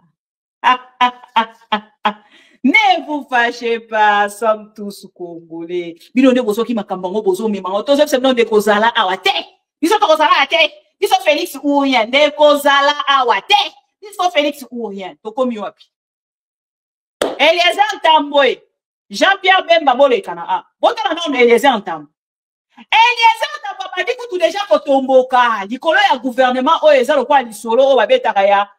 Ne vous fâchez pas, sommes tous congolais. Bino ne bozo ki makambango bozo memango. Tozo se de kozala awate. Biso to kozala ate. Biso Félix ou rien. Ne kozala awate. Biso Félix ou rien. To komi wapi. Eliezer Ntamboe. Jean-Pierre Bemba bole kana. Botala non Eliezer Ntamboe. Eliezer Ntamboe ba di kutu déjà kotomboka. Likolo ya gouvernement o eza lokwa lisolo o babetaka ya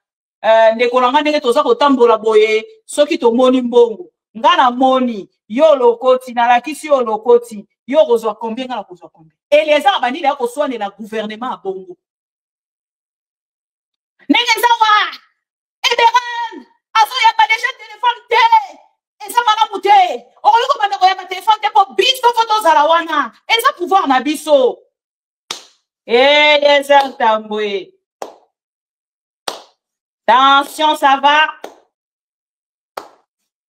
ndekolanga ndenge toza kotambola boye soki tomoni mbongo nga na moni yo lokoti nalakisi yo lokoti yo kozwa combien nga na kozwa combien Eliezer bandili ya koswanela gouvernement a bongo ndenge eza wa Eberan azoyamba deja telefone te eza malamu te okoki kobanda koyamba telefone te po biso fo tozala wana eza pouvoir na biso Eliezer Ntamboe. Attention, ça va?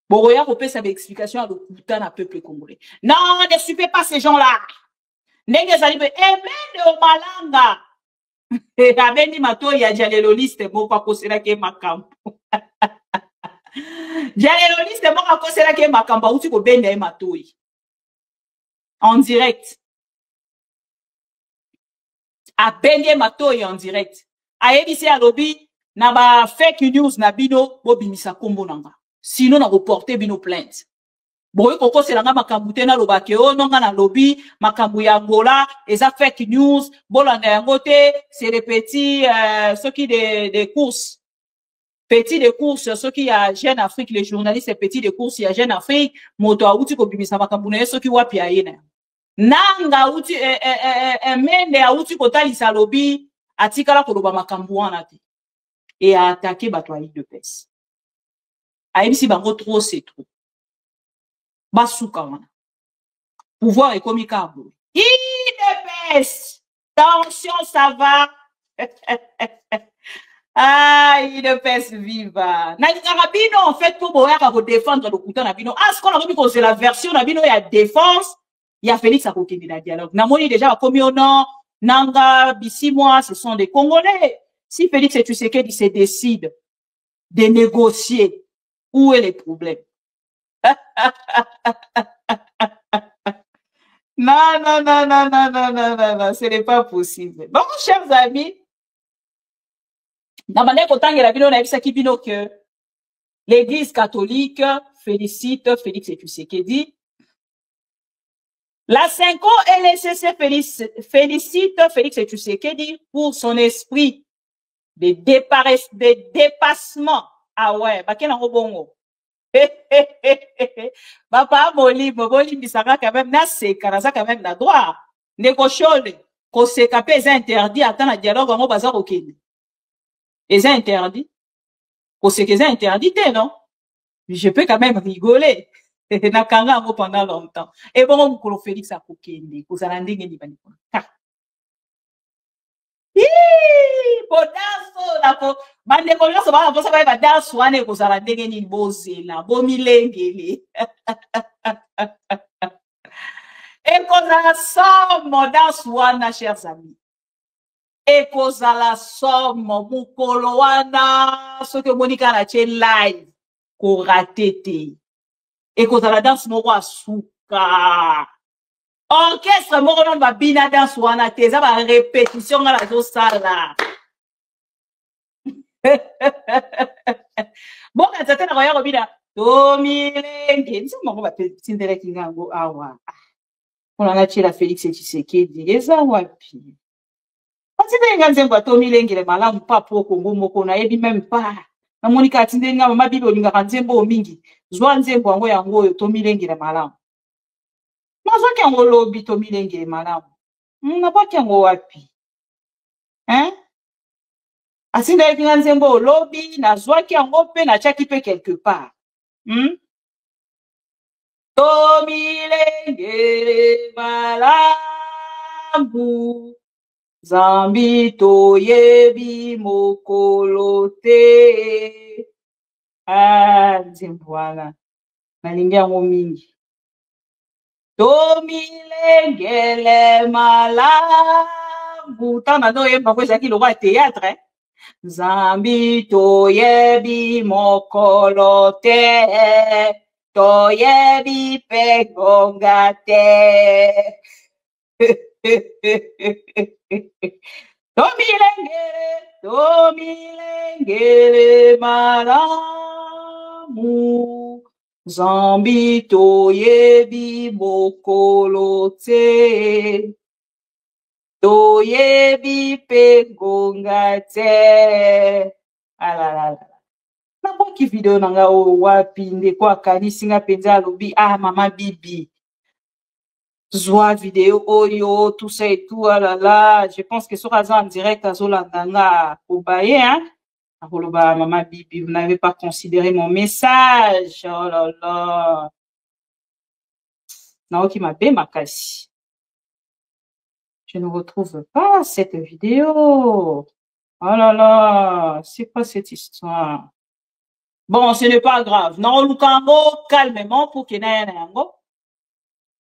Boroya repère sa explication à l'occultant à peuple congolais. Non, ne suivez pas ces gens-là. Nenge zalibe, emene o malanga. Abeni mato ya dialéloliste moka kosela ke makambo. Dialéloliste moka kosela ke makambo uti ko benda e matoi. En direct. A bende matoi en direct. A ebisi a lobby. Na ba fake news na bino bobimisa kombo nanga sinon na reporter bino plainte boye koko selanga makambu te na lobake o nonga na lobby makambu ya Angola eza fake news bolanda yango te c'est les petits ceux qui des courses petits de courses ceux qui ya Jeune Afrique les journalistes petits de courses ya Jeune Afrique moto auti ko bimisa makambu na ceux qui wapi ayena nanga uti mende auti ko talisa lobby atikala ko loba makambu wana te et à attaquer Batoaï de pes. Aïbisi bango trop c'est trop. Basouka wana. Pouvoir économique à bout. IDPS. Attention, ça va. Ah, IDPS viva. Nabino, en fait, pour pouvoir défendre le couteau Nabino. Ah, ce qu'on a remis que c'est la version Nabino, il y a défense. Il y a Félix à côté de la dialogue. Namoni déjà comme au nom, Nanga, Bissimois, ce sont des Congolais. Si Félix et Tshisekedi se décident de négocier, où est le problème? Non, non, non, non, non, non, non, non, non, ce n'est pas possible. Bon, chers amis, dans ma que l'Église catholique félicite Félix et Tshisekedi. La Cinco LCC félicite Félix et Tshisekedi pour son esprit de dépassement. Ah ouais, bakena robongo. Papa Moli bisaka quand même na seka na quand même na droit. Négociole, ko seka pe est interdit attends la dialogue ngo baza kokende. Est interdit. Ko seka est interdit non? Je peux quand même rigoler. Na kanga ngo pendant longtemps. Et bon mukolo Félix a kokende, ko zala ndenge ni bani. Bodaso la po bande ko yoso ba posa ba daso ane ko sala ndenge ni bozela bomilengele e ko za somo daso wana chers amis e ko za somo mukolo wana soki monika na che live ko ratete e ko za danse moko asuka orchestre moko non ba bina danse wana te za ba répétition ngala zo sala bon quand t'as na ya bina tomilenge nsi moko ba tindele kingango awa on a tiré Félix et Tshisekedi eza wapi atindele nganze ngwa tomilenge le malamu pa po Kongo moko na yebi même pas na monika atindele ngama mabibo linga kanzembo mingi zwa nzembo yango yango tomilenge le malamu mazwaki yango lobi tomilenge malamu nabaki yango wapi hein asinda ekinga nzembo lobi nazwaki yango pe nachaki pe quelque part tomilenge malamu zambi toyebi mokolo te nzembo wana nalingi yango mingi Tomilengele malamu. Tana no yemba kwa zaki lo théâtre. Zambi toyebi mokolo te. Toyebi pegonga te. Tomilengele malamu. Zambi toyebi mokolo te. Toyebi pegonga te. Alalala. Na boki video nanga o wapi ndeko akanisi nga penza alobi mama bibi. Zwa vidéo oyo tout ça et tout alala. Je pense que sur en direct azolandanga obaye hein. Maman Bibi, vous n'avez pas considéré mon message. Oh là là. Naoki Mabe Makasi. Je ne retrouve pas cette vidéo. Oh là là. C'est quoi cette histoire? Bon, ce n'est pas grave. Non, Lukango, calmement pour qu'il n'ait rien.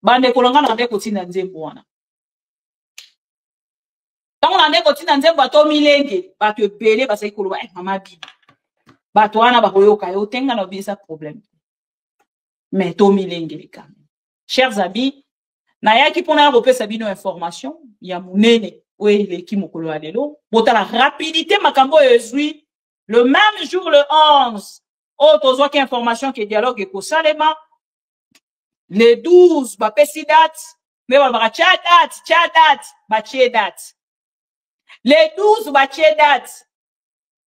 Bande kolonga na ndeko tina nzembo wana. Tango na ndeko tina nzembo bato milenge, bato belé basaki koloba mama bibi. Bato wana bakoyoka yo tenga na bisa problème. Mais to milenge les quand même. Chers amis, na yaki pona repesa bino information ya munene oui leki mokolo ya lelo. Bota la rapidité makambo ezui le même jour le 11. Autre qui information que dialogue et kosalema. Les 12, bah, pesi date, mais bah, date. Les 12, bah, date.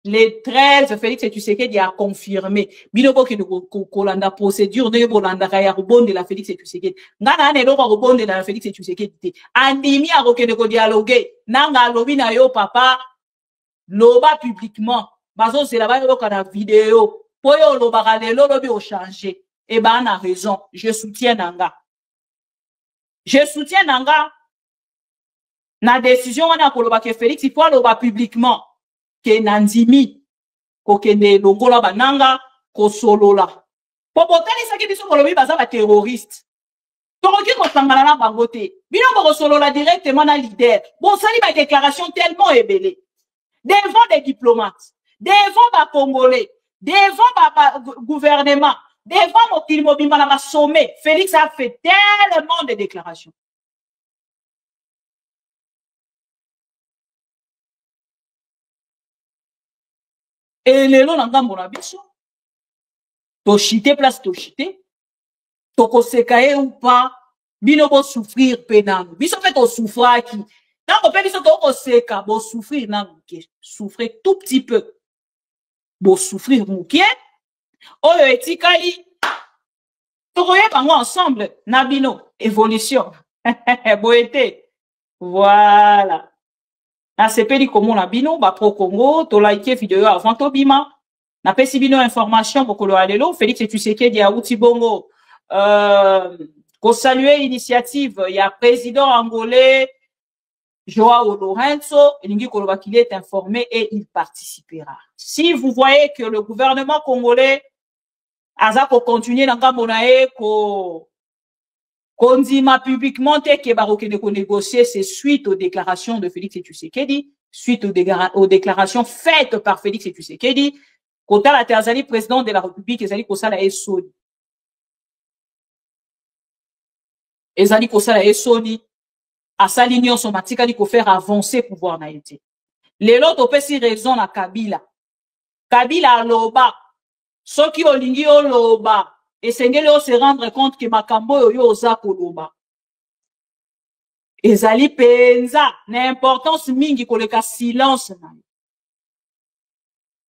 Les 13, Félix Tshisekedi a confirmé. Binoko ki kolanda procédure de bolanda kaya rebonde la Félix Tshisekedi. Ngana ne loko rebonde la Félix Tshisekedi. Andimi a rokene ko dialoguer. Nanga lobi na yo papa loba publiquement. Bazo c'est là-bas yo kana vidéo. Poyo loba kalelo lobi o changer. Eh ben, on a raison. Je soutiens Nanga. Je soutiens Nanga. Na décision, on a koloba que Félix, il faut loba publiquement. Que Nandimi. Ko kende longola ba Nanga. Ko solola. Popotali sa ki biso kolobi baza ba terroriste. Toroki ko sangala na bangote. Bino ko solola directement na leader. Bon, ça li ba déclaration tellement ébélée. Devant des diplomates. Devant ba Congolais. Devant ba gouvernement. Devant mon sommet, Félix a fait tellement de déclarations. Et les lots n'ont pas biso. Tochité place tochité. Toko sekaye ou pas. Bino bo souffrir pénal. Biso fait au souffrir qui. Tant qu'on peut biso toko seka bo souffrir nan souffrir tout petit peu. Bo souffrir mouké. Oyo etikali tokoye bango ensemble nabino évolution boete voilà na sepeli komo nabino ba pro Congo to like vidéo avant to bima na pesi bino information bokolo alelo Félix Tshisekedi a uti bongo ko saluer initiative ya président angolais Joao Lourenço elingi koloba qu'il est informé et il participera. Si vous voyez que le gouvernement congolais Aza ko continuer dans Gamonae ko ndima publiquement que baroke de ko négocier c'est suite aux déclarations de Félix Tshisekedi, suite aux déclarations faites par Félix Tshisekedi, kota la Tanzanie président de la République ezali ko sala esoni. Ezali ko sala esoni asa l'union somatique ali ko faire avancer pouvoir na été. Les autres opesi raison na Kabila. Kabila loba ceux qui ont lingi loba et sengeli se rendre compte que makambo yo oza koloba ezali penza na importance mingi koleka silence na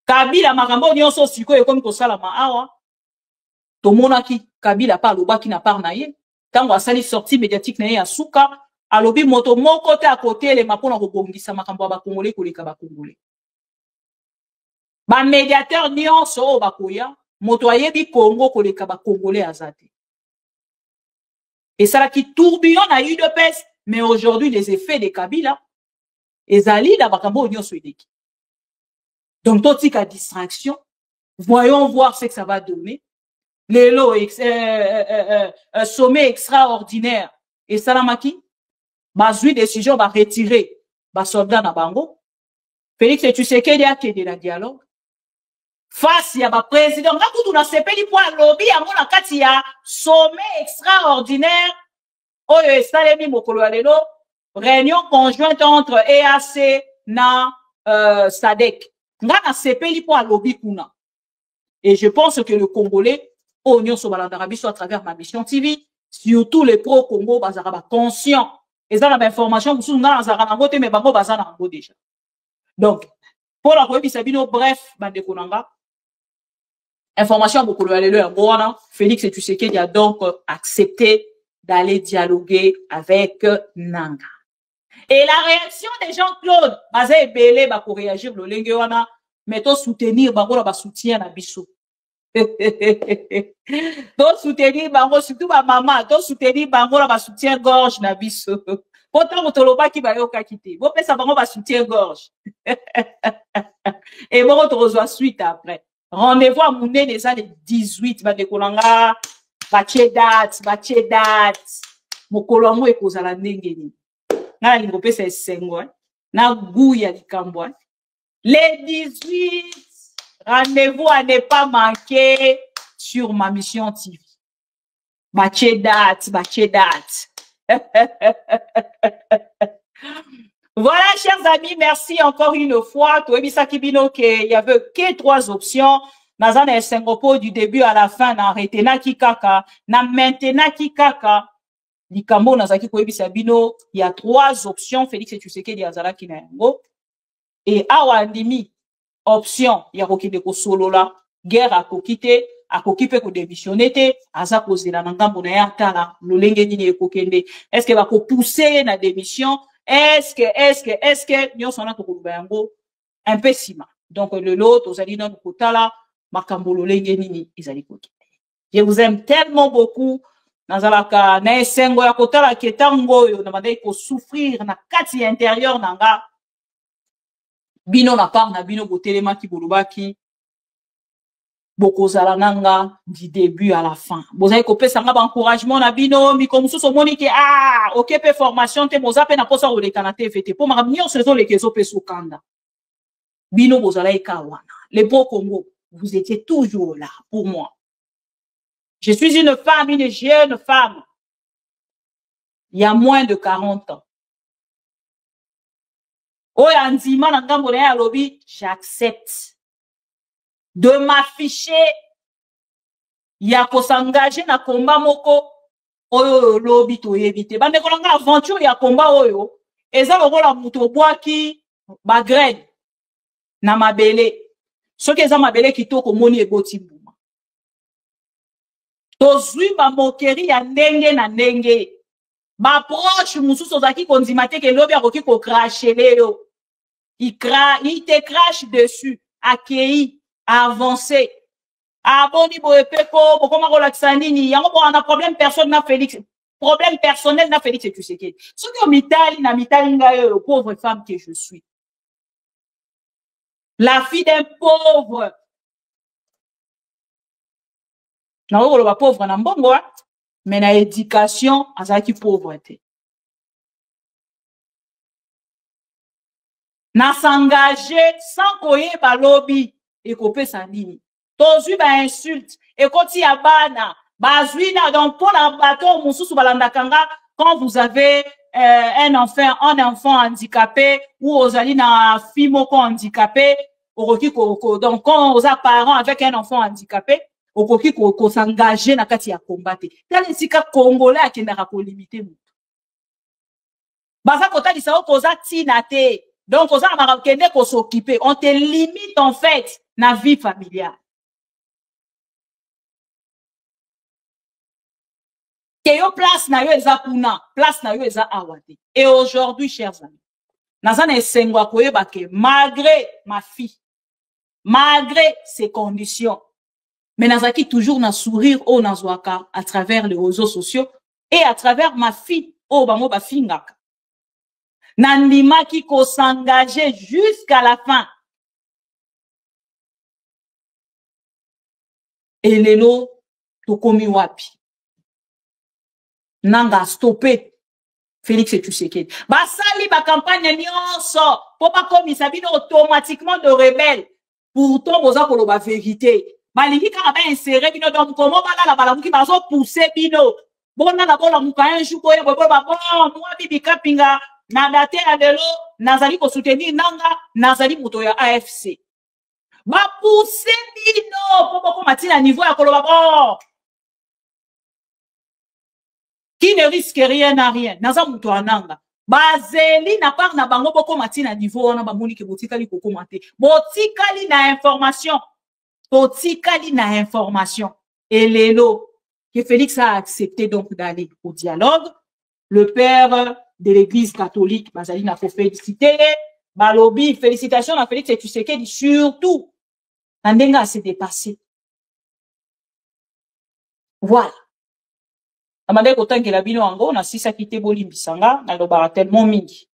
Kabila makambo nyonso sikoyo comme kosala maawa tomonaki Kabila pa loba ki na par na ye tango asali sortie médiatique na ye ya suka alobi moto moko te à côté le mapona kobongisa makambo ba Congolais koleka ba Congolais. Ba médiateur nyonso bakoya moto ayebi Congo koleka ba Congolais azate. Et ça qui tourbillon na UDPS mais aujourd'hui les effets de Kabila ezali la bakambo nyonso edeki. Donc totika distraction, voyons voir ce que ça va donner. lelo sommet extraordinaire et salamaki bazui décision ba retirer ba soldat na bango. Félix Tshisekedi a quitté la dialogue face ya ba président ngakutu na sepeli po lobby yango na kati ya sommet extraordinaire oyo esalemi mokolo ya lelo réunion conjointe entre EAC na SADC nga na sepeli po lobby kuna. Et je pense que le Congolais oignon so balandaka biso à travers ma mission TV, surtout les pro-Congo bazara ba conscient et ça la information musu nga nazara nango te mais bango bazana nango déjà. Donc pour la koyebisa bino bref bande konanga information beaucoup le lelo yango wana Félix Tshisekedi a donc accepté d'aller dialoguer avec Nanga. Et la réaction des Jean-Claude bazé belé ba ko réagir le lenge wana mais to soutenir bango ba soutien na biso. To soutenir bango surtout ba maman to soutenir bango ba soutien gorge na biso. Pourtant toloba ki ba yoka kité. Bo pesa bango ba soutien gorge. Et bon on reçoit suite après. Rendez-vous à Mouné les années 18 ba dekolanga ba date mokolo mo ekozala ndenge ni. Na lingo pesa esengo na guya likambo. Les 18 rendez-vous à ne pas manquer sur ma mission TV. Bache date. Voilà, chers amis, merci encore une fois. Il y avait que 3 options. Dans un Sengopo du début à la fin, na retena kikaka, na maintenant kikaka. Likambo nazaki koyebisa bino, il y a 3 options. Félix Tshisekedi azala kinango. Et awandimi option ya kokide ko solola guerre akokite akokipe ko démissionner te aza kozela na ngambo na ya tala lolenge nini ekokende est-ce que va ko pousser na démission est-ce que nyonso na to koluba yango un peu sima donc le lot ozali na kotala makambo lolenge nini ezali kokende. Je vous aime tellement beaucoup nazalaka na esengo ya kotala ketango yo na bandai ko souffrir na kati intérieur nanga bino na part na bino botelema ki bolobaki bokozala nanga du début à la fin bozali kopesa nga ba encouragement na bino miko mususu moni ke okepe formation te moza pe na posa oleka na TVT po mara nyonso ezo lekezo pe sokanda bino bozala ekawana les beaux Congo vous étiez toujours là pour moi. Je suis une femme, une jeune femme il y a moins de 40 ans. J'accepte de m'afficher ya ko s'engager na combat moko oyo lobby to éviter bande kolanga aventure ya combat oyo eza lokola muto bwaki ba graine na mabele soki eza mabele kitoko moni eboti mbuma tozwi ba mokeri ya ndenge na ndenge ba proche mususu zaki kondima te ke lobby akoki ko cracher leo. Il te crache dessus, accueilli, avancé. Aboni boepeko, bokoma relaxandini, yango on a problème personne na Félix. Problème personnel na Félix et Tshisekedi. Ce que mitali na mitali ngayo, pauvre femme que je suis. La fille d'un pauvre. Na oko ba pauvre na mbongo, mais na éducation azaki pauvreté. Na s'engager sans koye ba lobby et kopé sa nini. Tozu ba insulte et koti ya bana bazwina donc pour la bateau mususu balandakanga quand vous avez un enfant handicapé ou ozali na fille moko handicapé okoki donc quand aux parents avec un enfant handicapé okoki ko s'engager na kati ya combattre. Tali sika congolais akendaka ko limiter mutu. Baza kotali sa okoza tina te. Donc, on s'occuper. On te limite, en fait, la vie familiale. Keyo place na yo eza kuna, place na yo eza awate. Et aujourd'hui, chers amis, nazana esengwa koyeba ke malgré ma fille, malgré ses conditions, mais nazaki toujours na sourire au nazwaka à travers les réseaux sociaux et à travers ma fille, au bango ba fingaka. Nandima qui ko s'engager jusqu'à la fin. Et lelo, tokomi wapi. Nanga stoppé Félix Tshisekedi. Basali ba campagne nyonso po ba komisa bino automatiquement de rebelle. Pourtant boza koloba vérité. Balingi kaka ba insérer bino donc comment balala balamuki bazo pousser bino. Bona na bola muka un jour boye boye ba bon moi bibi kapinga na date ya lelo nazali ko soutenir nanga nazali moto ya AFC. Ba pousser bino po ko matina niveau ya koloba bon. Qui ne risque rien à rien. Naza muto ananga. Bazeli na part na bango boko matina niveau wana ba moni ke botikali ko commenter. Botikali na information. Botikali na information. Et lelo que Félix a accepté donc d'aller au dialogue. Le père de l'église catholique, Bazali n'a pas félicité. Balobi, félicitations à Félix et Tshisekedi, surtout. Nandenga s'est dépassé. Voilà. Amade kotan ke la bino ango, na sisa kite boli bisanga, na lobara tellement mingi.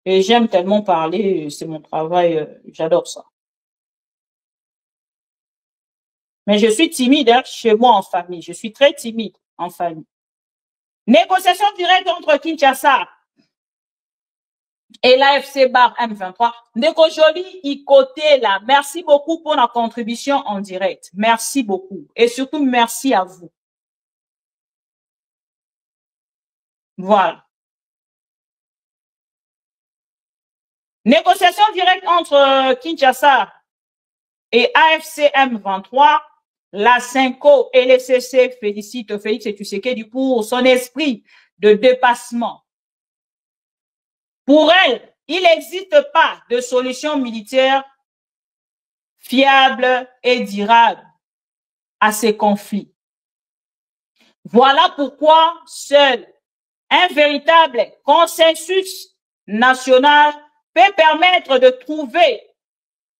Et j'aime tellement parler, c'est mon travail, j'adore ça. Mais je suis timide hein, chez moi en famille. Je suis très timide en famille. Négociation directe entre Kinshasa et l'AFC Bar M23. Ndeko Joli, y côté là. Merci beaucoup pour la contribution en direct. Merci beaucoup. Et surtout, merci à vous. Voilà. Négociation directe entre Kinshasa et AFC M23. La Cinco et les CC félicitent Félix Tshisekedi pour son esprit de dépassement. Pour elle, il n'existe pas de solution militaire fiable et durable à ces conflits. Voilà pourquoi seul un véritable consensus national peut permettre de trouver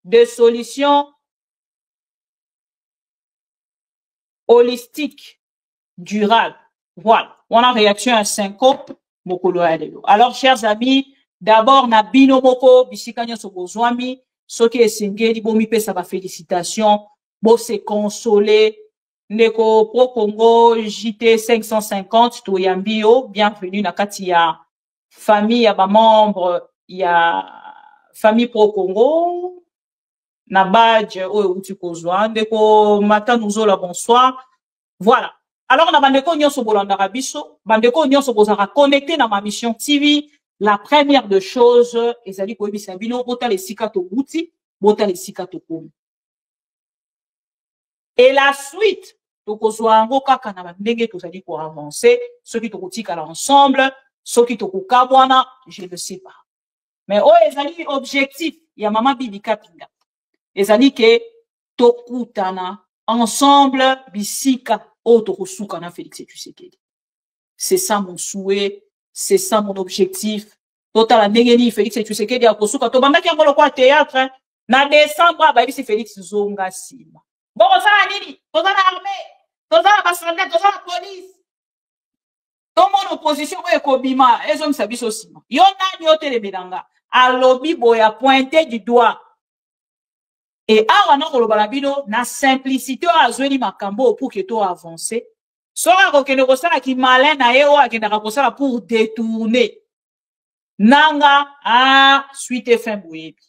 des solutions holistique, durable. Voilà. On a réaction à 5 mokolo adelo. Alors, chers amis, d'abord, na bino moko, bisikanya sobozwami, soki esengeli, bomi pesa ba félicitations, bo se consoler, neko pro Congo, JT 550, to yambio, bienvenue na kati ya famille, ya ba membre, ya famille pro Congo, na badge oyo uti kozwa ndeko mata nuzola bonsoir. Voilà. Alors na bandeko nyonso bolandaka biso, bandeko nyonso bozaka connecté na ma mission TV. La première de choses ezali koyebisa bino bota les sika to buti, bota les sika to komi. Et la suite to kozwa ngo kaka na bandenge tozali ko avancer, ceux qui to kotika ensemble, ceux qui to kokabwana, je ne sais pas. Mais oh ezali objectif ya mama Bibi Kapinga. Ezali ke tokutana ensemble bisika o tokosuka na Félix Tshisekedi. C'est ça mon souhait, c'est ça mon objectif. Total ndengeni Félix Tshisekedi akosuka to bandaki ngolo kwa théâtre na décembre ba bisi Félix zonga sima. Bon ça nini? Toza na armée, toza na basanda, toza na police. Tout mon opposition ko ekobima, ezo msabiso sima. Yo nani otele belanga. Alobi boya pointé du doigt. Et awa na kolobala bino na simplicité azweni makambo pour que to avancer. Sora kokende kosala ki malin na ye o akenda kosala pour détourner. Nanga a suite fin boyebi.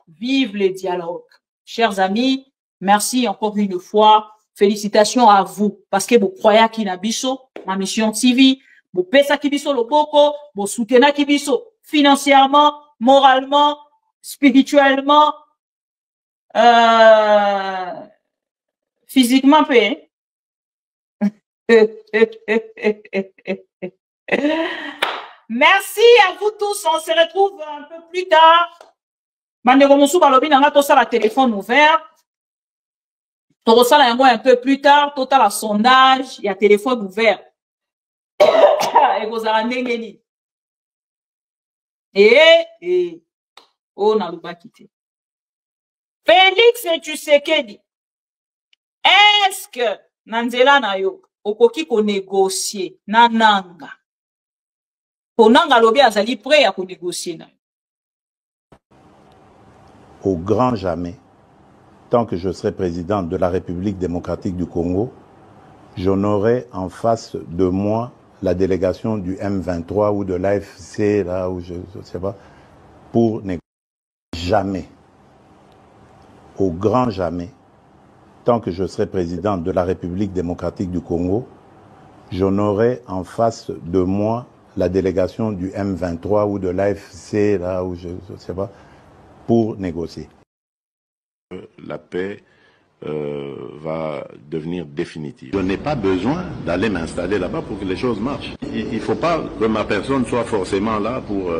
Vive le dialogue. Chers amis, merci encore une fois. Félicitations à vous parce que vous croyez qu'il y a biso, ma mission TV, vous pesa ki biso loboko, vous soutenez ki biso financièrement, moralement, spirituellement, physiquement payé. Merci à vous tous. On se retrouve un peu plus tard. Mandegomoussou balobi nanga to sala téléphone ouvert. To sala yango un peu plus tard, total à sondage, il y a téléphone ouvert. Et vous allez ndengeni. Et on a le bas quitté. Félix Tshisekedi. Est-ce que Nanzela na yo okoki ko négocier na nanga? Pour nanga lobi azali prêt à ko négocier na. Au grand jamais, tant que je serai président de la République démocratique du Congo, je n'aurai en face de moi la délégation du M23 ou de l'AFC, là où je ne sais pas, pour négocier. Jamais, au grand jamais, tant que je serai président de la République démocratique du Congo, je n'aurai en face de moi la délégation du M23 ou de l'AFC, là où je ne sais pas, pour négocier. La paix va devenir définitive. Je n'ai pas besoin d'aller m'installer là-bas pour que les choses marchent. Il ne faut pas que ma personne soit forcément là pour...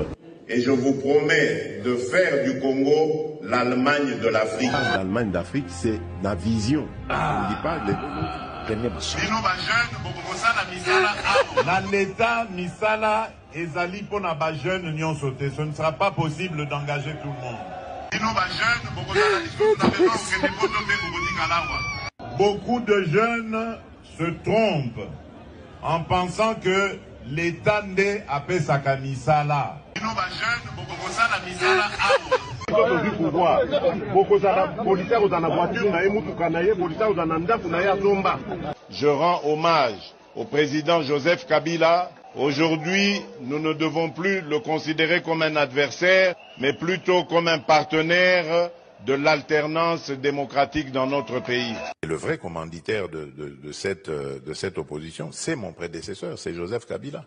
Et je vous promets de faire du Congo l'Allemagne de l'Afrique. L'Allemagne d'Afrique, c'est la vision. Je ne dis pas... L'État misala ezali pour na ba jeune nyon sauté. Ce ne sera pas possible d'engager tout le monde. Beaucoup de jeunes se trompent en pensant que l'État n'est à Pesaka misala. Je rends hommage au président Joseph Kabila. Aujourd'hui, nous ne devons plus le considérer comme un adversaire, mais plutôt comme un partenaire de l'alternance démocratique dans notre pays. Le vrai commanditaire de cette opposition, c'est mon prédécesseur, c'est Joseph Kabila.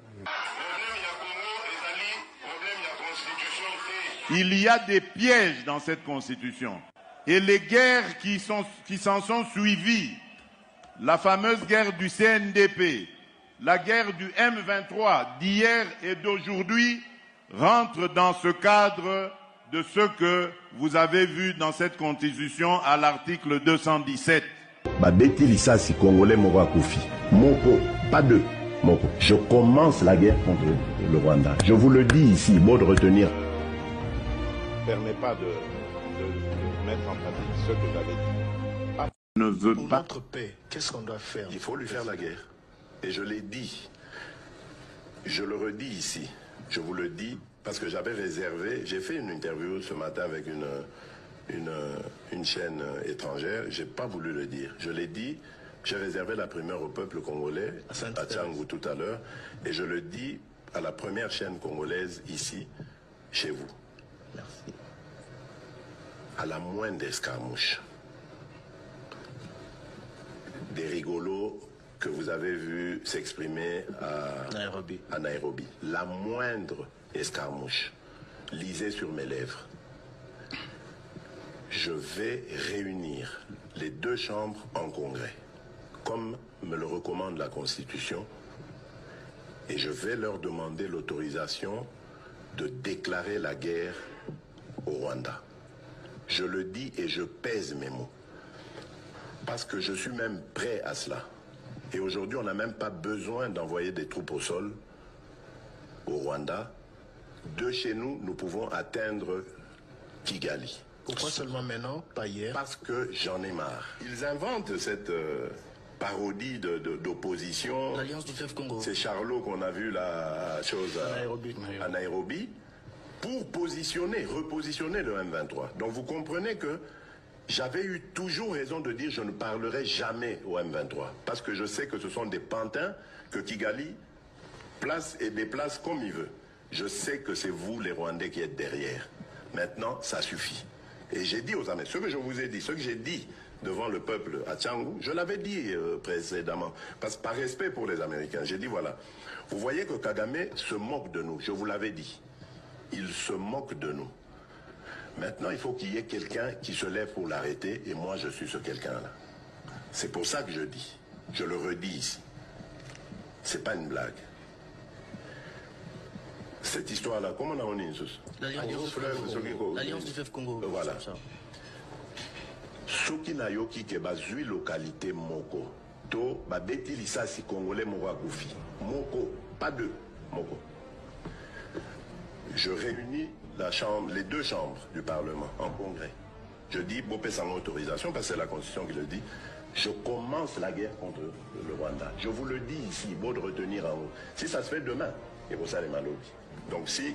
Il y a des pièges dans cette constitution. Et les guerres qui s'en sont suivies, la fameuse guerre du CNDP, la guerre du M23 d'hier et d'aujourd'hui, rentrent dans ce cadre de ce que vous avez vu dans cette constitution à l'article 217. Congolais Moko, pas deux. Moko. Je commence la guerre contre le Rwanda. Je vous le dis ici, mot de retenir. Ne permet pas de mettre en pratique ce que j'avais dit. Je ne veux Pour pas. notre paix, qu'est-ce qu'on doit faire? Il faut lui faire la guerre. Et je l'ai dit. Je le redis ici. Je vous le dis parce que j'avais réservé. J'ai fait une interview ce matin avec une chaîne étrangère. J'ai pas voulu le dire. Je l'ai dit. J'ai réservé la primeur au peuple congolais à Tchangou tout à l'heure. Et je le dis à la première chaîne congolaise ici, chez vous. Merci. À la moindre escarmouche, des rigolos que vous avez vus s'exprimer à Nairobi. La moindre escarmouche, lisez sur mes lèvres. Je vais réunir les deux chambres en congrès, comme me le recommande la Constitution, et je vais leur demander l'autorisation de déclarer la guerre au Rwanda. Je le dis et je pèse mes mots. Parce que je suis même prêt à cela. Et aujourd'hui, on n'a même pas besoin d'envoyer des troupes au sol au Rwanda. De chez nous, nous pouvons atteindre Kigali. Pourquoi seulement maintenant, pas hier? Parce que j'en ai marre. Ils inventent cette parodie d'opposition. L'Alliance du fleuve Congo. C'est Charlot qu'on a vu la chose à Nairobi. Pour repositionner le M23. Donc vous comprenez que j'avais eu toujours raison de dire je ne parlerai jamais au M23. Parce que je sais que ce sont des pantins que Kigali place et déplace comme il veut. Je sais que c'est vous les Rwandais qui êtes derrière. Maintenant, ça suffit. Et j'ai dit aux Américains, ce que je vous ai dit, ce que j'ai dit devant le peuple à Tchangou, je l'avais dit précédemment. Parce que par respect pour les Américains, j'ai dit voilà, vous voyez que Kagame se moque de nous, je vous l'avais dit. Il se moque de nous. Maintenant, il faut qu'il y ait quelqu'un qui se lève pour l'arrêter, et moi, je suis ce quelqu'un-là. C'est pour ça que je dis. Je le redis ici. C'est pas une blague. Cette histoire-là, comment on a une sous? L'Alliance du fleuve Congo. Voilà. Soki na yoki ke bazui localité moko. To babeti lisasi congolais moko akufi. Moko, pas deux. Moko. Je réunis les deux chambres du Parlement en congrès. Je dis, Bopé sans autorisation, parce que c'est la Constitution qui le dit, je commence la guerre contre le Rwanda. Je vous le dis ici, beau de retenir en haut. Si ça se fait demain, et pour ça les malobi. Donc si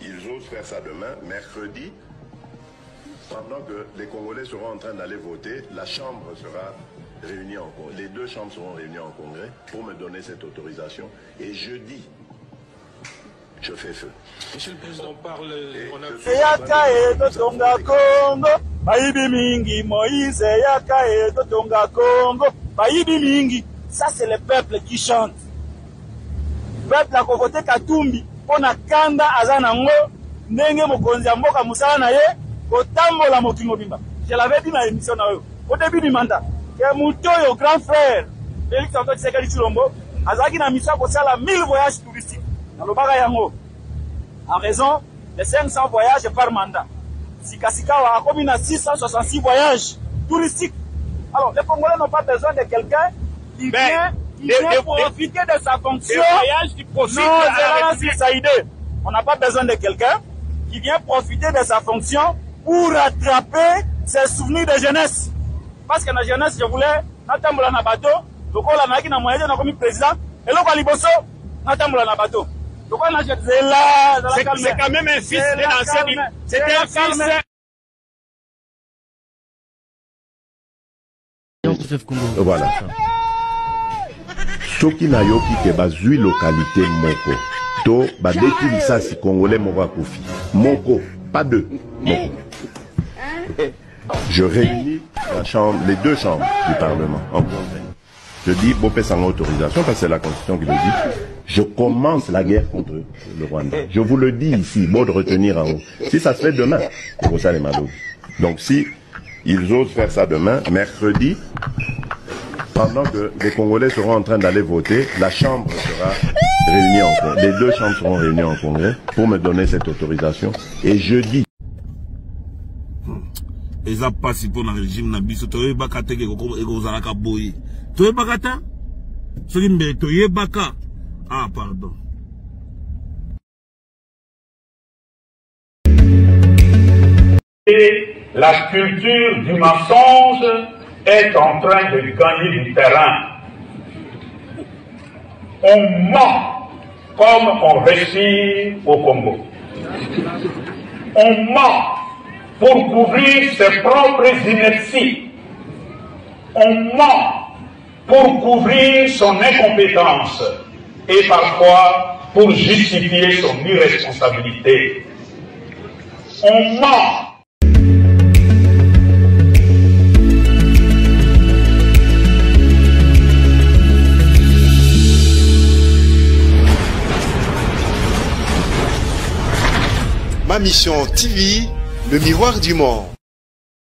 ils osent faire ça demain, mercredi, Pendant que les Congolais seront en train d'aller voter, la Chambre sera réunie en congrès. Les deux chambres seront réunies en congrès pour me donner cette autorisation. Et jeudi, je fais feu. Monsieur le Président, on parle... Ça, c'est le peuple qui chante. Le peuple a voté Katumbi. On a Kanda Azanango, Nenge Mokonzi Mboka Musala Naye, Kotambola Mokingo Bimba. Je l'avais dit dans l'émission au début du mandat. Que Moutoyo, grand frère, Félix Antoine Tshisekedi Tshilombo, Azaki na mission pour ça 1000 voyages touristiques. Dans le Bagayango. En raison de 500 voyages par mandat. Sikasikawa a commis 666 voyages touristiques. Alors, les Congolais n'ont pas besoin de quelqu'un qui vient profiter de sa fonction. On n'a pas besoin de quelqu'un qui vient profiter de sa fonction pour rattraper ses souvenirs de jeunesse. Parce que la jeunesse, je voulais, Natambola Nabato, donc on a qui n'a moyen de comme président, et l'on va liboso, Natambola Nabato. Donc on a c'est quand même un fils de l'ancien. C'était un fils. Voilà. Soki na yoki ke bazui localité moko. To badeki lisasi congolais moko akufi. Moko, pas deux. Moko. Je réunis la chambre, les deux chambres du Parlement en congrès. Je dis, Bopé sans autorisation, parce que c'est la Constitution qui le dit. Je commence la guerre contre le Rwanda. Je vous le dis ici, bon de retenir en haut. Si ça se fait demain, c'est pour ça les malheureux. Donc si ils osent faire ça demain, mercredi, pendant que les Congolais seront en train d'aller voter, la Chambre sera réunie en congrès. Les deux chambres seront réunies en congrès pour me donner cette autorisation. Et jeudi. Eza pasi pour le régime na biso toye baka teke ko ekozalaka boyi toye baka ta soki mbe toye baka ah pardon. Et la culture du mensonge est en train de gagner du terrain. On ment comme on respire au Congo. On ment pour couvrir ses propres inerties. On ment pour couvrir son incompétence et parfois pour justifier son irresponsabilité. On ment. Ma mission TV, le miroir du monde.